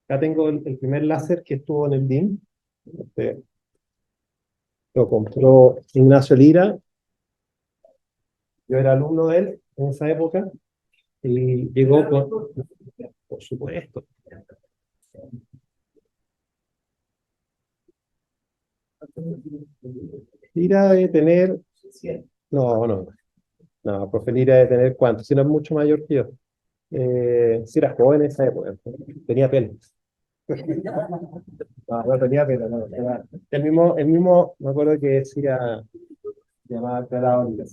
Acá tengo el primer láser que estuvo en el DIM. Este, lo compró Ignacio Lira. Yo era alumno de él en esa época. Y llegó con... Por supuesto. Lira debe tener... No, profe Lira debe tener ¿cuánto? Si no es mucho mayor que yo. Si era joven en esa época. Tenía pelo. No tenía pelo, no. El mismo, me acuerdo que decía, llamaba Clara Oliver,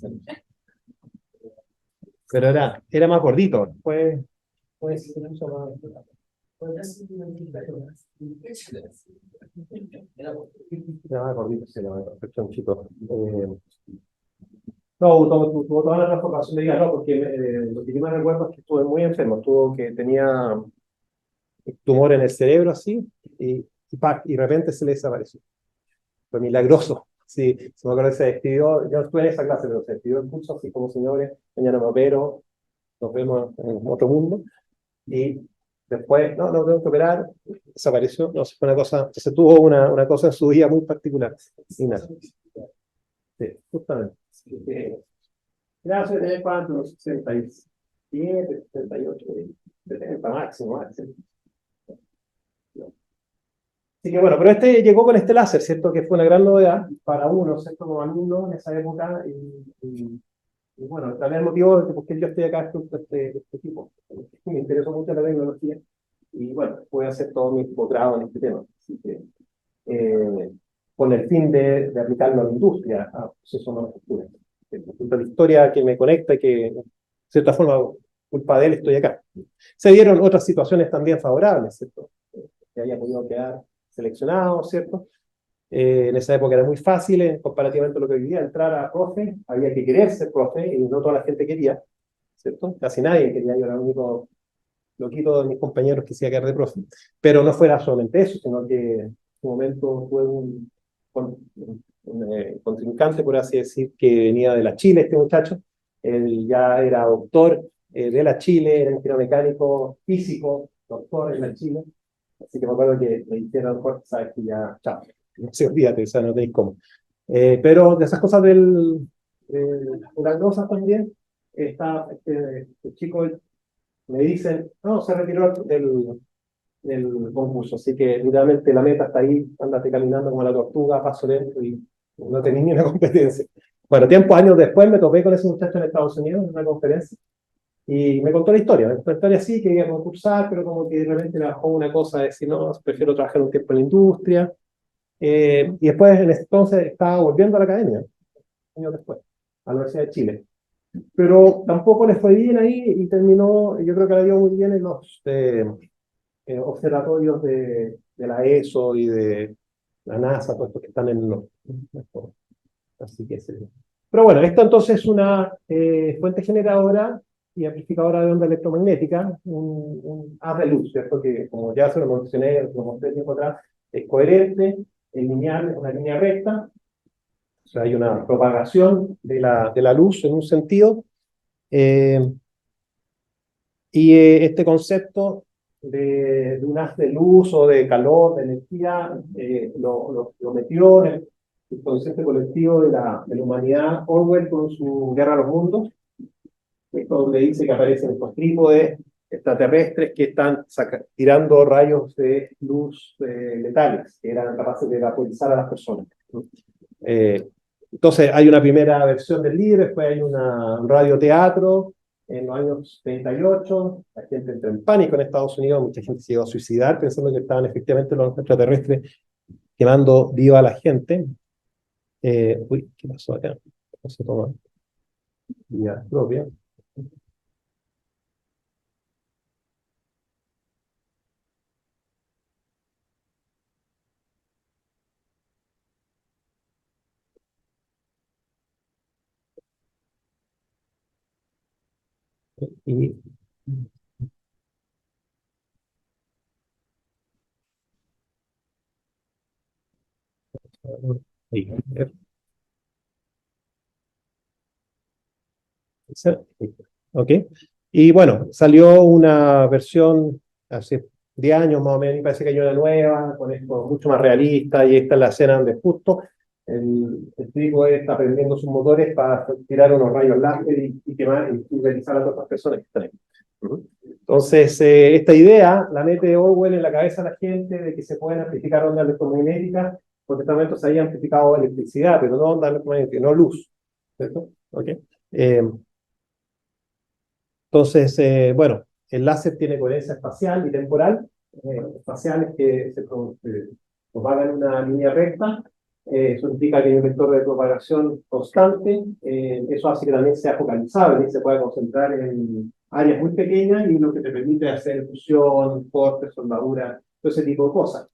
pero era más gordito. Pues mucho más. Era más gordito, sí, era más chonchito. No, tuvo toda la transformación de vida, no, porque lo que yo me recuerdo es que estuve muy enfermo, tenía tumor en el cerebro así, y de repente se le desapareció. Fue milagroso. Sí, se me acuerdo que se despidió, yo estuve en esa clase, pero se despidió el curso así como señores, mañana me opero, nos vemos en otro mundo. Y después, no tengo que operar, desapareció, no sé, fue una cosa, se tuvo una cosa en su vida muy particular. Y nada. Sí, justamente. Gracias, ¿de cuánto? 67, 68, 70 máximo. Así que bueno, pero este llegó con este láser, ¿cierto? Que fue una gran novedad para uno, ¿cierto? Como alumno en esa época. Y bueno, también el motivo de por qué yo estoy acá es este tipo. Me interesó mucho la tecnología. Y bueno, voy a hacer todo mi posgrado en este tema. Así que, con el fin de aplicarlo a la industria, a procesos de manufactura. La historia que me conecta y que, de cierta forma, culpa de él estoy acá. Se dieron otras situaciones también favorables, ¿cierto? Que haya podido quedar seleccionado, ¿cierto? En esa época era muy fácil, comparativamente a lo que vivía, entrar a profe, había que querer ser profe, y no toda la gente quería, ¿cierto? Casi nadie quería, yo era el único loquito de mis compañeros que se iba a quedar de profe. Pero no fuera solamente eso, sino que en su momento tuve un contrincante, por así decir, que venía de la Chile, este muchacho. Él ya era doctor de la Chile, era ingeniero mecánico físico, doctor en la Chile. Así que me acuerdo que me dijeron, Jorge, sabes que ya, chao, no se olvídate, o sea, no tenéis cómo. Pero de esas cosas de las cosas también, este chico me dicen, no, se retiró del concurso, así que literalmente la meta está ahí, ándate caminando como la tortuga, paso lento y no tenía ni una competencia. Bueno, años después me topé con ese muchacho en Estados Unidos en una conferencia y me contó la historia. Me contó la historia sí, quería concursar, pero como que de repente le bajó una cosa de decir, no, prefiero trabajar un tiempo en la industria. Y después, en ese entonces, estaba volviendo a la academia, años después, a la Universidad de Chile. Pero tampoco le fue bien ahí y terminó, yo creo que le dio muy bien en los observatorios de la ESO y de la NASA, todos estos que están en los... Así que sí. Pero bueno, esto entonces es una fuente generadora y amplificadora de onda electromagnética, un haz de luz, ¿cierto? Que como ya se lo mencioné, lo mostré tiempo atrás, es coherente, es lineal, es una línea recta, o sea, hay una propagación de la luz en un sentido, este concepto de un haz de luz o de calor, de energía, lo metió en el concepto colectivo de la humanidad Orwell con su Guerra a los Mundos, donde dice que aparecen estos trípodes extraterrestres que están tirando rayos de luz letales, que eran capaces de vaporizar a las personas. Entonces hay una primera versión del libro, después hay un radioteatro en los años 38, la gente entró en pánico en Estados Unidos, mucha gente se llegó a suicidar pensando que estaban efectivamente los extraterrestres quemando viva a la gente. Uy, ¿qué pasó acá? No se toma vía propia. Y y- ¿ok? Y bueno, salió una versión hace 10 años más o menos, y parece que hay una nueva, con esto mucho más realista, y esta es la escena donde justo el tipo está prendiendo sus motores para tirar unos rayos láser y quemar y pulverizar a todas las personas que están ahí. Entonces, esta idea la mete Orwell en la cabeza de la gente de que se pueden amplificar ondas electromagnéticas, porque en este momento se había amplificado electricidad, pero no ondas electromagnéticas, no luz. ¿Cierto? ¿Ok? Entonces, bueno, el láser tiene coherencia espacial y temporal. Espacial es que se propaga en una línea recta. Eso implica que hay un vector de propagación constante. Eso hace que también sea focalizable y se pueda concentrar en áreas muy pequeñas y lo que te permite hacer fusión, cortes, soldadura, todo ese tipo de cosas.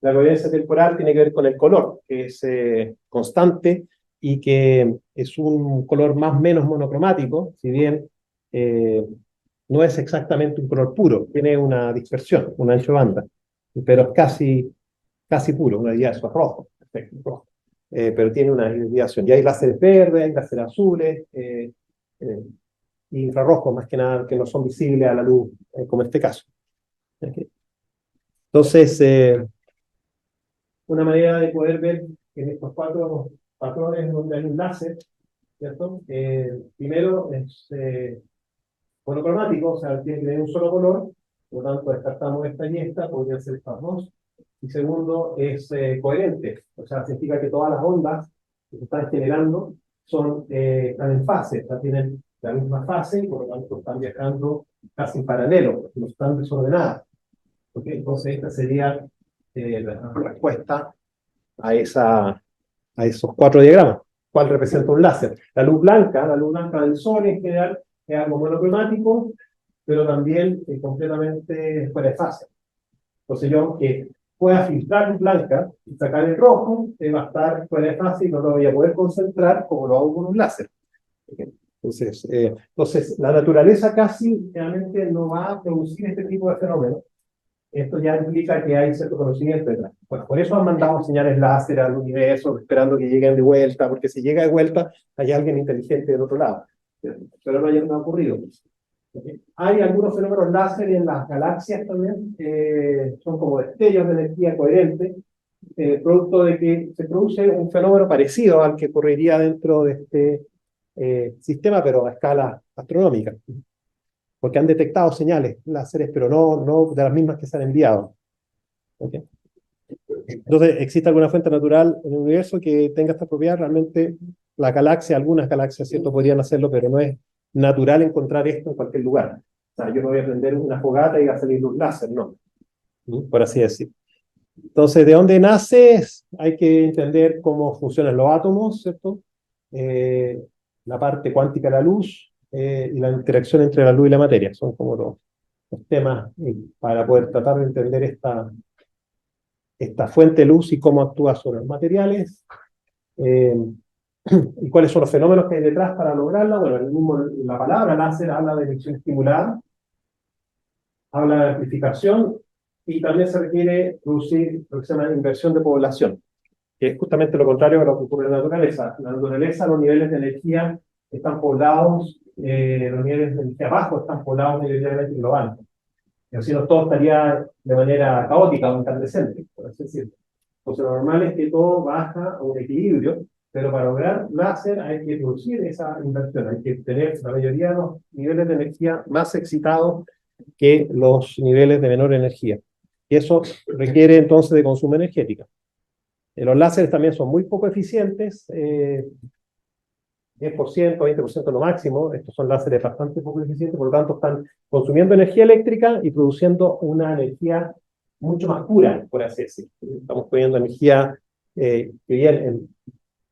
La coherencia temporal tiene que ver con el color, que es constante y que es un color más o menos monocromático, si bien no es exactamente un color puro, tiene una dispersión, un ancho de banda, pero es casi puro, una idea eso es rojo, perfecto, rojo. Pero tiene una hibridación. Y hay láseres verdes, hay láseres azules, infrarrojos más que nada, que no son visibles a la luz, como este caso. ¿Okay? Entonces, una manera de poder ver en estos 4 patrones donde hay un láser, ¿cierto? Primero es monocromático, o sea, tiene que tener un solo color, por lo tanto descartamos esta y esta, podrían ser estas dos. Y segundo, es coherente, o sea, significa que todas las ondas que se están generando están en fase, o sea, tienen la misma fase, y por lo tanto están viajando casi en paralelo, no están desordenadas. ¿Okay? Entonces esta sería la respuesta a esos 4 diagramas. ¿Cuál representa un láser? La luz blanca del sol en general es algo monocromático, pero también completamente fuera de fase. Entonces yo, que pueda filtrar luz blanca y sacar el rojo, va a estar fuera de fase y no lo voy a poder concentrar como lo hago con un láser. Entonces, la naturaleza casi realmente no va a producir este tipo de fenómenos. Esto ya implica que hay cierto conocimiento detrás. Bueno, por eso han mandado señales láser al universo, esperando que lleguen de vuelta, porque si llega de vuelta, hay alguien inteligente del otro lado. Pero no ha ocurrido. ¿Okay? Hay algunos fenómenos láser en las galaxias también, son como destellos de energía coherente, producto de que se produce un fenómeno parecido al que ocurriría dentro de este sistema, pero a escala astronómica, porque han detectado señales láseres, pero no de las mismas que se han enviado. ¿Okay? Entonces, ¿existe alguna fuente natural en el universo que tenga esta propiedad? Realmente, la galaxia, algunas galaxias, ¿cierto?, podrían hacerlo, pero no es natural encontrar esto en cualquier lugar. O sea, yo no voy a prender una fogata y va a salir luz láser, no. Por así decir. Entonces, ¿de dónde nace? Hay que entender cómo funcionan los átomos, ¿cierto? La parte cuántica de la luz y la interacción entre la luz y la materia. Son como los temas para poder tratar de entender esta fuente de luz y cómo actúa sobre los materiales. ¿Y cuáles son los fenómenos que hay detrás para lograrla? Bueno, la palabra láser habla de emisión estimulada, habla de amplificación, y también se requiere producir lo que se llama inversión de población, que es justamente lo contrario a lo que ocurre en la naturaleza. En la naturaleza los niveles de energía están poblados, los niveles de energía bajos están poblados mayoritariamente global. Y así no todo estaría de manera caótica o incandescente, por así decirlo. Entonces lo normal es que todo baja a un equilibrio, pero para lograr láser hay que producir esa inversión, hay que tener la mayoría de los niveles de energía más excitados que los niveles de menor energía. Y eso requiere entonces de consumo energético. Los láseres también son muy poco eficientes, 10%, 20% lo máximo. Estos son láseres bastante poco eficientes, por lo tanto están consumiendo energía eléctrica y produciendo una energía mucho más pura, por así decirlo. Estamos poniendo energía que bien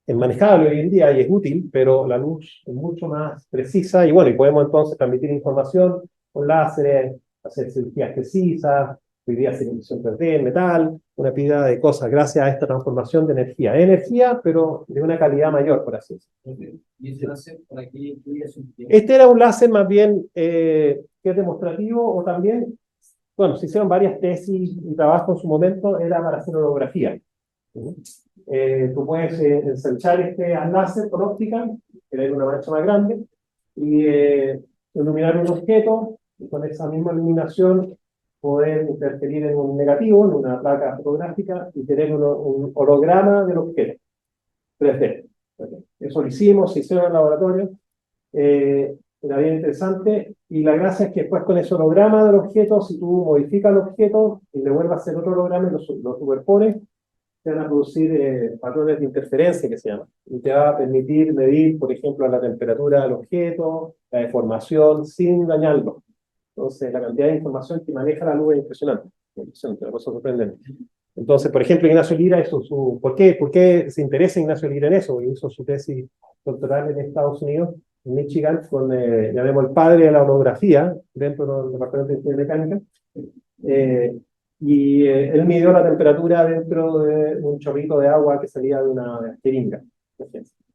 es manejable hoy en día y es útil, pero la luz es mucho más precisa y bueno, y podemos entonces transmitir información con láseres, hacer cirugías precisas, hoy día hacer emisión 3D en metal, una pila de cosas gracias a esta transformación de energía. Energía, pero de una calidad mayor, por así decirlo. ¿Y ese láser para qué incluye eso? Este era un láser más bien que es demostrativo, o también, bueno, se hicieron varias tesis y trabajos en su momento, era para hacer holografía. Tú puedes ensanchar este láser con óptica, tener una mancha más grande, y iluminar un objeto, y con esa misma iluminación poder interferir en un negativo, en una placa fotográfica, y tener un holograma del objeto, 3D. Eso lo hicimos, se hicieron en el laboratorio, era bien interesante, y la gracia es que después con ese holograma del objeto, si tú modificas el objeto y le vuelves a hacer otro holograma y lo superpones, te van a producir patrones de interferencia, que se llaman, y te va a permitir medir, por ejemplo, la temperatura del objeto, la deformación, sin dañarlo. Entonces, la cantidad de información que maneja la luz es impresionante, una cosa sorprendente. Entonces, por ejemplo, Ignacio Lira hizo su... ¿Por qué se interesa Ignacio Lira en eso? Porque hizo su tesis doctoral en Estados Unidos, en Michigan, con, llamemos, el padre de la holografía, dentro del Departamento de Ingeniería Mecánica, y él midió la temperatura dentro de un chorrito de agua que salía de una jeringa,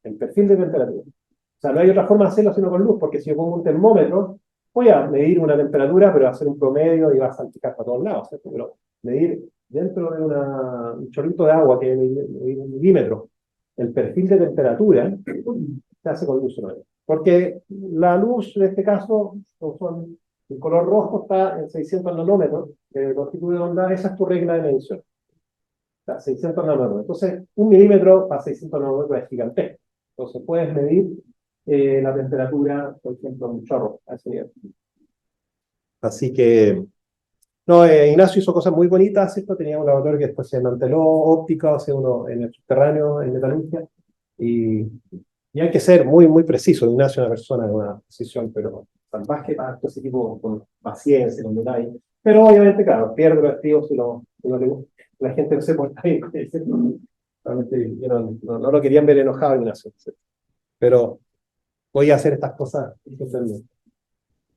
el perfil de temperatura. O sea, no hay otra forma de hacerlo sino con luz, porque si yo pongo un termómetro, voy a medir una temperatura, pero va a ser un promedio y va a salpicar para todos lados, ¿cierto? Pero medir dentro de un chorrito de agua que medir un milímetro, el perfil de temperatura se hace con luz solamente. Porque la luz, en este caso, el color rojo está en 600 nanómetros de longitud de onda, esa es tu regla de medición. O sea, 600 nanómetros. Entonces, un milímetro para 600 nanómetros es gigantesco. Entonces, puedes medir la temperatura, por ejemplo, en un chorro a ese nivel. Así que, no, Ignacio hizo cosas muy bonitas, ¿cierto? Tenía un laboratorio que después se manteló óptica, o sea, uno en el subterráneo, en metalurgia, y hay que ser muy, muy preciso. Ignacio es una persona de una precisión, pero salvaje para ese tipo, con paciencia, con detalle. Pero obviamente, claro, pierde los activos si la gente no se porta bien. Realmente no lo querían ver enojado, Ignacio. ¿Sí? Pero voy a hacer estas cosas.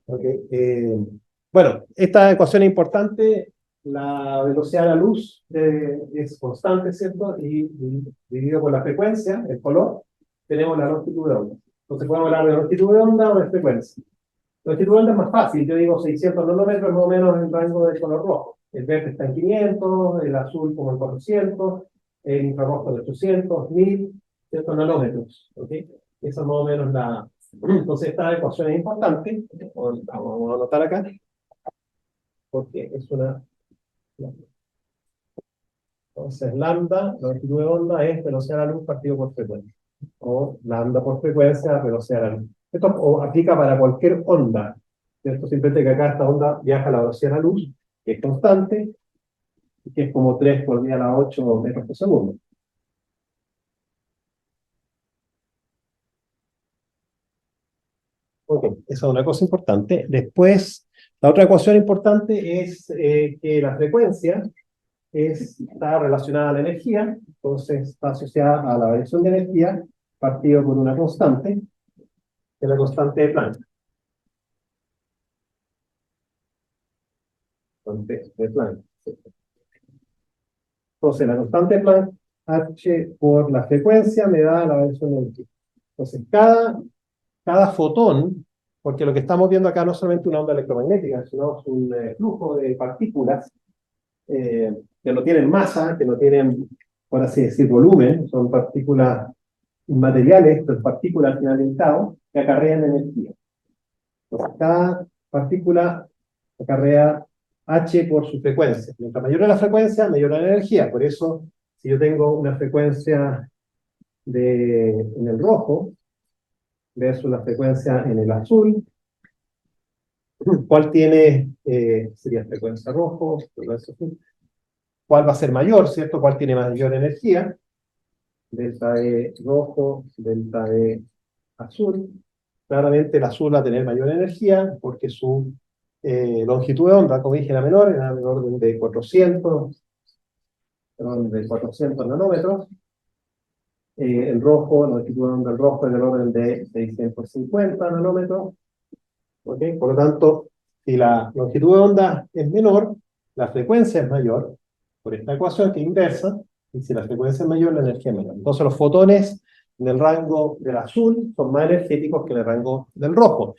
Okay. Bueno, esta ecuación es importante. La velocidad de la luz es constante, ¿cierto? Y dividido por la frecuencia, el color, tenemos la longitud de onda. Entonces podemos hablar de longitud de onda o de frecuencia. La longitud de onda es más fácil. Yo digo 600 nanómetros más o menos en el rango del color rojo. El verde está en 500, el azul como en 400, el infrarrojo de 800, 1000, 100 nanómetros. ¿Okay? Esa es más o menos la... Entonces esta ecuación es importante. Vamos a anotar acá. Porque es una... Entonces lambda, la longitud de onda, es velocidad de la luz partido por frecuencia. o la onda por frecuencia, velocidad de la luz. Esto aplica para cualquier onda. Esto simplemente que acá esta onda viaja a la velocidad de la luz, que es constante, y que es como 3 por 10 a la 8 metros por segundo. Ok, esa es una cosa importante. Después, la otra ecuación importante es que la frecuencia está relacionada a la energía, entonces está asociada a la variación de energía, partido por una constante, que es la constante de Planck. Constante de Planck. Entonces, la constante de Planck, h por la frecuencia, me da la variación de energía. Entonces, cada fotón, porque lo que estamos viendo acá no es solamente una onda electromagnética, sino es un flujo de partículas que no tienen masa, que no tienen, por así decir, volumen, son partículas inmateriales, pero partículas al final del cabo, que acarrean energía. Entonces, cada partícula acarrea h por su frecuencia. Mientras mayor es la frecuencia, mayor la energía. Por eso, si yo tengo una frecuencia en el rojo versus la frecuencia en el azul, ¿cuál sería frecuencia rojo, frecuencia azul? ¿Cuál va a ser mayor, cierto? ¿Cuál tiene mayor energía? Delta E rojo, delta E azul. Claramente el azul va a tener mayor energía porque su longitud de onda, como dije, era del orden de 400 nanómetros. El rojo, la longitud de onda del rojo es del orden de 650 nanómetros. ¿Okay? Por lo tanto, si la longitud de onda es menor, la frecuencia es mayor, por esta ecuación que es inversa, y si la frecuencia es mayor, la energía es menor. Entonces los fotones en el rango del azul son más energéticos que en el rango del rojo.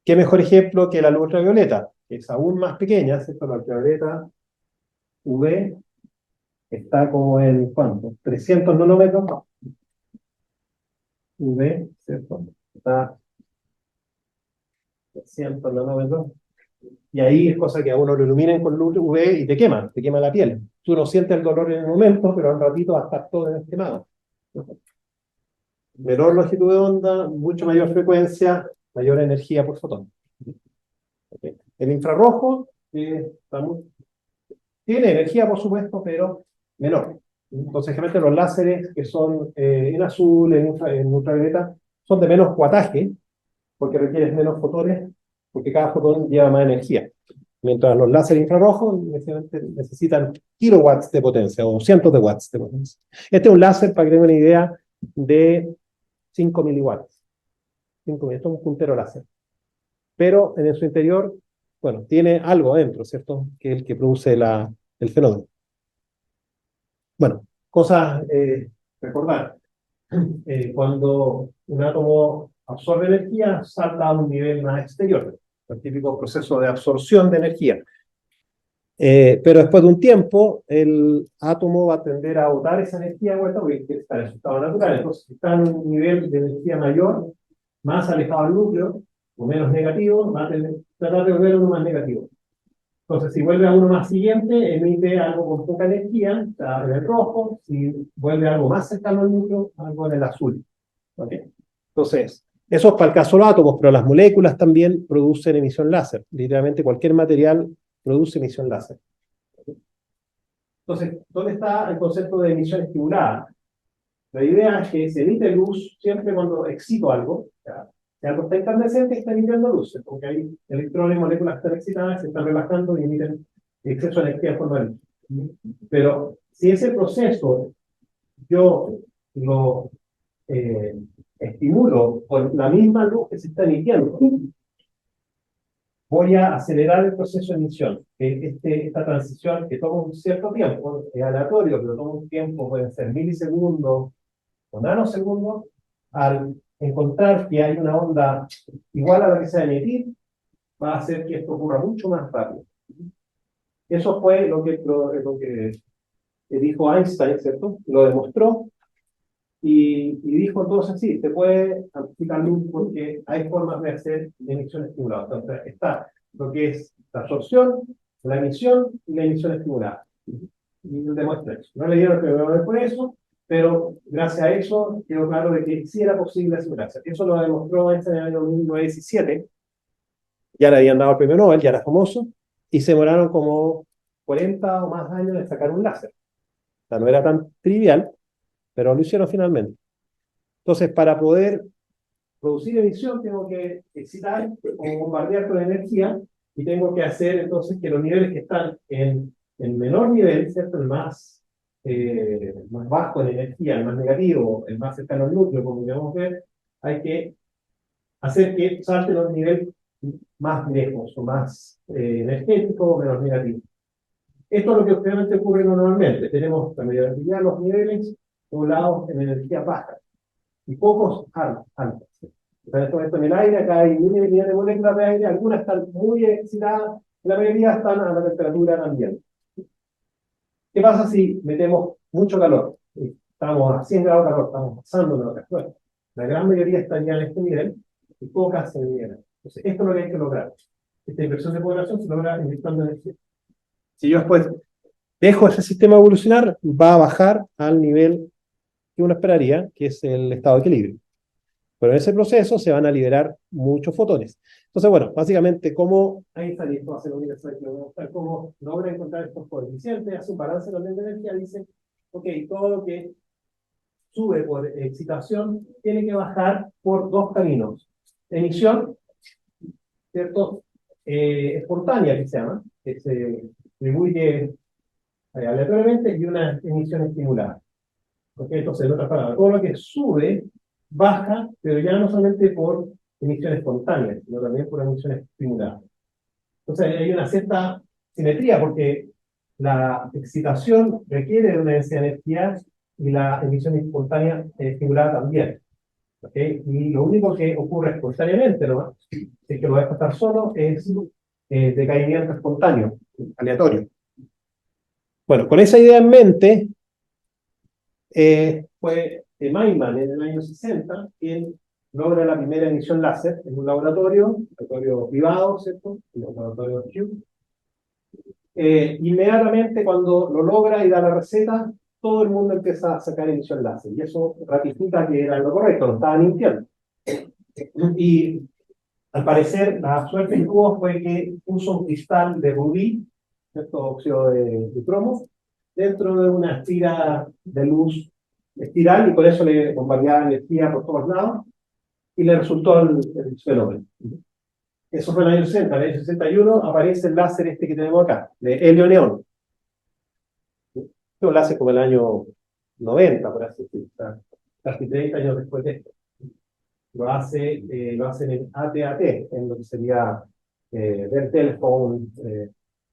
¿Qué mejor ejemplo que la luz ultravioleta? Que es aún más pequeña, ¿cierto? La ultravioleta UV está como en, ¿cuánto? 300 nanómetros. UV, ¿cierto? Está 300 nanómetros. Y ahí es cosa que a uno lo iluminen con luz UV y te quema la piel. Tú no sientes el dolor en el momento, pero al ratito va a estar todo quemado. Menor longitud de onda, mucho mayor frecuencia, mayor energía por fotón. Okay. El infrarrojo tiene energía, por supuesto, pero menor. Entonces, generalmente los láseres que son en azul, en ultravioleta, son de menos wattaje, porque requieren menos fotones, porque cada fotón lleva más energía. Mientras los láseres infrarrojos necesitan kilowatts de potencia, o cientos de watts de potencia. Este es un láser, para que tengan una idea, de 5 miliwatts. Esto es un puntero láser. Pero en su interior, bueno, tiene algo adentro, ¿cierto? Que es el que produce el fenómeno. Bueno, cosas recordar. Cuando un átomo absorbe energía, salta a un nivel más exterior. El típico proceso de absorción de energía. Pero después de un tiempo, el átomo va a tender a botar esa energía de vuelta porque está en su estado natural. Entonces, si está en un nivel de energía mayor, más alejado del núcleo, o menos negativo, va a tratar de volver a uno más negativo. Entonces, si vuelve a uno más siguiente, emite algo con poca energía, está en el rojo. Si vuelve a algo más cercano al núcleo, algo en el azul. ¿Okay? Entonces, eso es para el caso de los átomos, pero las moléculas también producen emisión láser. Literalmente cualquier material produce emisión láser. Entonces, ¿dónde está el concepto de emisión estimulada? La idea es que se emite luz siempre cuando excito algo. Si algo está incandescente, está emitiendo luz, porque hay electrones y moléculas que están excitadas, se están relajando y emiten exceso de energía en forma de luz. Pero si ese proceso yo lo estimulo con la misma luz que se está emitiendo, voy a acelerar el proceso de emisión. Esta transición que toma un cierto tiempo, es aleatorio, pero toma un tiempo, pueden ser milisegundos o nanosegundos, al encontrar que hay una onda igual a la que se va a emitir, va a hacer que esto ocurra mucho más rápido. Eso fue lo que dijo Einstein, ¿cierto? Lo demostró y dijo entonces sí, se puede amplificar luz porque hay formas de hacer emisión estimulada. Entonces está lo que es la absorción, la emisión y la emisión estimulada. Y demuestra eso. No le dieron el premio Nobel por eso, pero gracias a eso quedó claro de que sí era posible hacer un láser. Eso lo demostró Einstein en el año 1917, ya le habían dado el premio Nobel, ya era famoso, y se demoraron como 40 o más años de sacar un láser. O sea, no era tan trivial, pero lo hicieron finalmente. Entonces, para poder producir emisión, tengo que excitar o bombardear con energía, y tengo que hacer entonces que los niveles que están en el menor nivel, ¿cierto? Más bajo en energía, el más negativo, el más cercano al núcleo, como podemos ver, hay que hacer que salte los niveles más lejos o más energéticos o menos negativos. Esto es lo que obviamente ocurre normalmente. Tenemos la mayoría de los niveles poblados en energía baja y pocos altos. En este momento en el aire, acá hay miles y millones de moléculas de aire, algunas están muy excitadas, la mayoría están a la temperatura ambiente. ¿Qué pasa si metemos mucho calor? Estamos a 100 grados de calor, estamos pasando acá. Bueno, la gran mayoría estaría en este nivel y pocas se niegan. Entonces, esto es lo que hay que lograr. Esta inversión de población se logra inyectando energía. Si yo después dejo ese sistema evolucionar, va a bajar al nivel que uno esperaría, que es el estado de equilibrio. Pero en ese proceso se van a liberar muchos fotones. Entonces, bueno, básicamente, ¿cómo Einstein, y esto va a ser lo único que voy a mostrar, cómo logra encontrar estos coeficientes, hace un balance también de energía, dice, ok, todo lo que sube por excitación tiene que bajar por dos caminos. Emisión, ¿cierto? Espontánea, que se llama, que se distribuye aleatoriamente, y una emisión estimulada. ¿Okay? Entonces, en otras palabras, todo lo que sube, baja, pero ya no solamente por emisión espontánea, sino también por emisión estimulada. Entonces, hay una cierta simetría, porque la excitación requiere de una densidad de energía y la emisión espontánea estimulada también. ¿Okay? Y lo único que ocurre espontáneamente, ¿no? Si es que lo dejo estar solo, es decaimiento espontáneo, aleatorio. Bueno, con esa idea en mente, fue Maiman en el año 60 quien logra la primera emisión láser en un laboratorio privado, ¿cierto? En un laboratorio Q. Inmediatamente cuando lo logra y da la receta, todo el mundo empieza a sacar emisión láser, y eso ratifica que era lo correcto, lo estaban mintiendo. Y al parecer, la suerte que tuvo fue que puso un cristal de rubí, ¿cierto? Óxido de cromo, dentro de una estira de luz espiral, y por eso le bombardeaba energía por todos lados, y le resultó el fenómeno. Eso fue en el año 60. En el año 61 aparece el láser este que tenemos acá, de helio-neón. Un láser como el año 90, por así decirlo, casi 30 años después de esto. Lo hacen en AT&T, en lo que sería Bell Telephone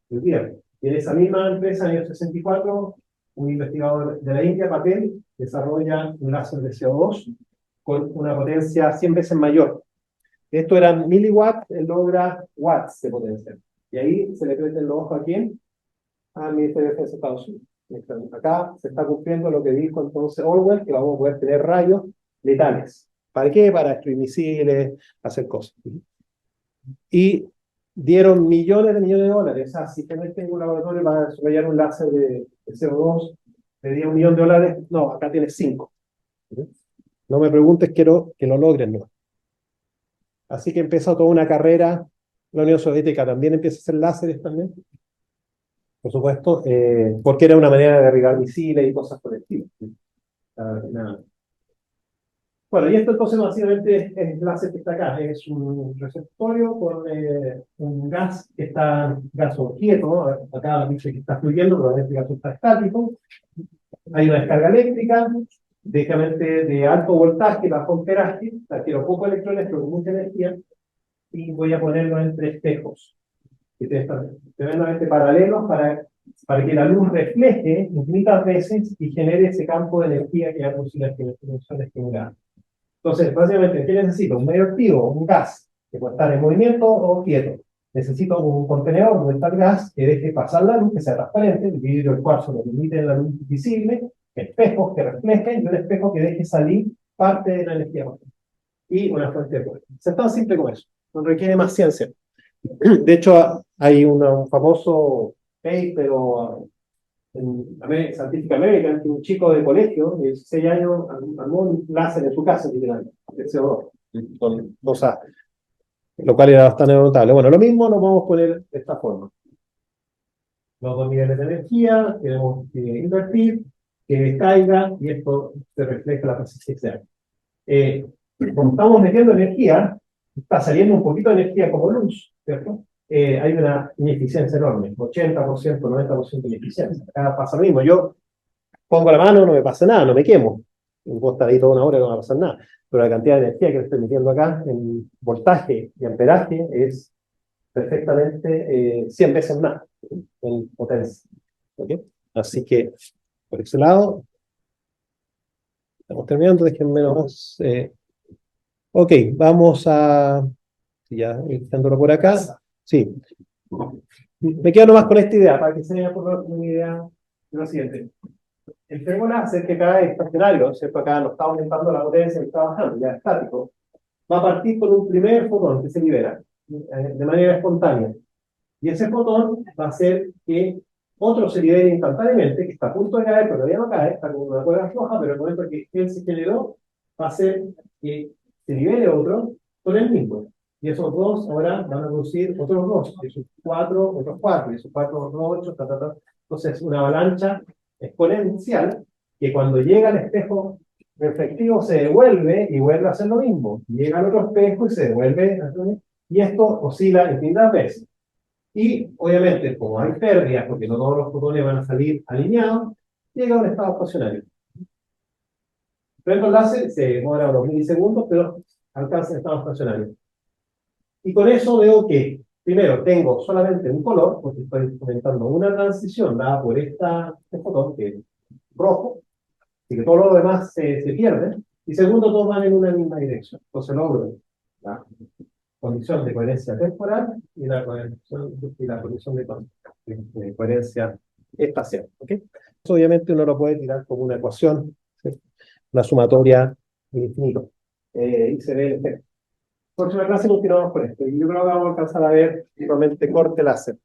el viernes. Y en esa misma empresa, en el año 64, un investigador de la India, Patel, desarrolla un láser de CO2 con una potencia 100 veces mayor. Esto eran miliwatts, él logra watts de potencia. Y ahí se le prenden los ojos a quién? Al Ministerio de Defensa de Estados Unidos. Acá se está cumpliendo lo que dijo entonces Orwell, que vamos a poder tener rayos letales. ¿Para qué? Para destruir misiles, hacer cosas. Y dieron millones de dólares. O sea, si tenés un laboratorio para desarrollar un láser de CO2, pedía $1 millón. No, acá tienes 5. No me preguntes, quiero que lo logren, ¿no? Así que empezó toda una carrera. La Unión Soviética también empieza a hacer láseres también, por supuesto, porque era una manera de derribar misiles y cosas por el estilo. Nada. Bueno, y esto entonces básicamente es el láser que está acá. Es un receptorio con un gas que está, gas quieto, ¿no? Acá dice que está fluyendo, pero este gas está estático. Hay una descarga eléctrica, de alto voltaje, bajo amperaje, o sea, quiero pocos electrones, pero con mucha energía, y voy a ponerlo entre espejos, que están tremendamente paralelos para que la luz refleje infinitas veces y genere ese campo de energía que va a producir la emisión estimulada. Entonces, básicamente, ¿qué necesito? Un medio activo, un gas, que puede estar en movimiento o quieto. Necesito un contenedor donde está el gas que deje pasar la luz, que sea transparente, el vidrio, el cuarzo lo limite en la luz visible, espejos que reflejen y un espejo que deje salir parte de la energía. Y una fuente de poder. Es tan simple como eso. No requiere más ciencia. De hecho, hay un famoso paper o Scientific American, que un chico de colegio de 16 años armó un láser en su casa, literal, de CO2, con cosas, lo cual era bastante notable. Bueno, lo mismo lo podemos poner de esta forma. Los dos niveles de energía, tenemos que invertir, que descaiga, y esto se refleja en la resistencia. Como estamos metiendo energía, está saliendo un poquito de energía como luz, ¿cierto? Hay una ineficiencia enorme, 80%, 90% de ineficiencia. Acá pasa lo mismo, yo pongo la mano, no me pasa nada, no me quemo. Puedo estar ahí toda una hora y no va a pasar nada. Pero la cantidad de energía que le estoy metiendo acá en voltaje y amperaje es perfectamente 100 veces más en potencia. ¿Okay? Así que, por ese lado, estamos terminando, déjenme nomás. Ok, vamos a... Ya, echándolo por acá. Sí. Me quedo nomás con esta idea, para que se vea por lo menos una idea de lo siguiente. El fermo láser que acá es estacionario, ¿cierto? Acá no está aumentando la potencia que está bajando, ya es estático. Va a partir con un primer fotón que se libera de manera espontánea. Y ese fotón va a hacer que otro se libere instantáneamente, que está a punto de caer, pero todavía no cae, está como una cuerda floja, pero el momento que él se generó, va a hacer que se libere otro con el mismo. Y esos dos ahora van a producir otros dos, esos cuatro, otros cuatro, y esos cuatro, otros ocho, ta, ta, ta. Entonces, una avalancha exponencial que cuando llega al espejo reflectivo se devuelve y vuelve a hacer lo mismo. Llega al otro espejo y se devuelve, y esto oscila infinitas veces. Y obviamente, como hay pérdidas, porque no todos los fotones van a salir alineados, llega a un estado estacionario. El láser se demora unos milisegundos, pero alcanza el estado estacionario. Y con eso veo que, primero, tengo solamente un color, porque estoy comentando una transición dada por este fotón, que es rojo, y que todo lo demás se pierde. Y segundo, todos van en una misma dirección. Entonces logro la condición de coherencia temporal y la condición de coherencia espacial. ¿Okay? Eso obviamente uno lo puede tirar como una ecuación, ¿sí? Una sumatoria infinito. Y se ve el efecto. Próxima clase continuamos con esto. Y yo creo que vamos a alcanzar a ver, simplemente corte láser.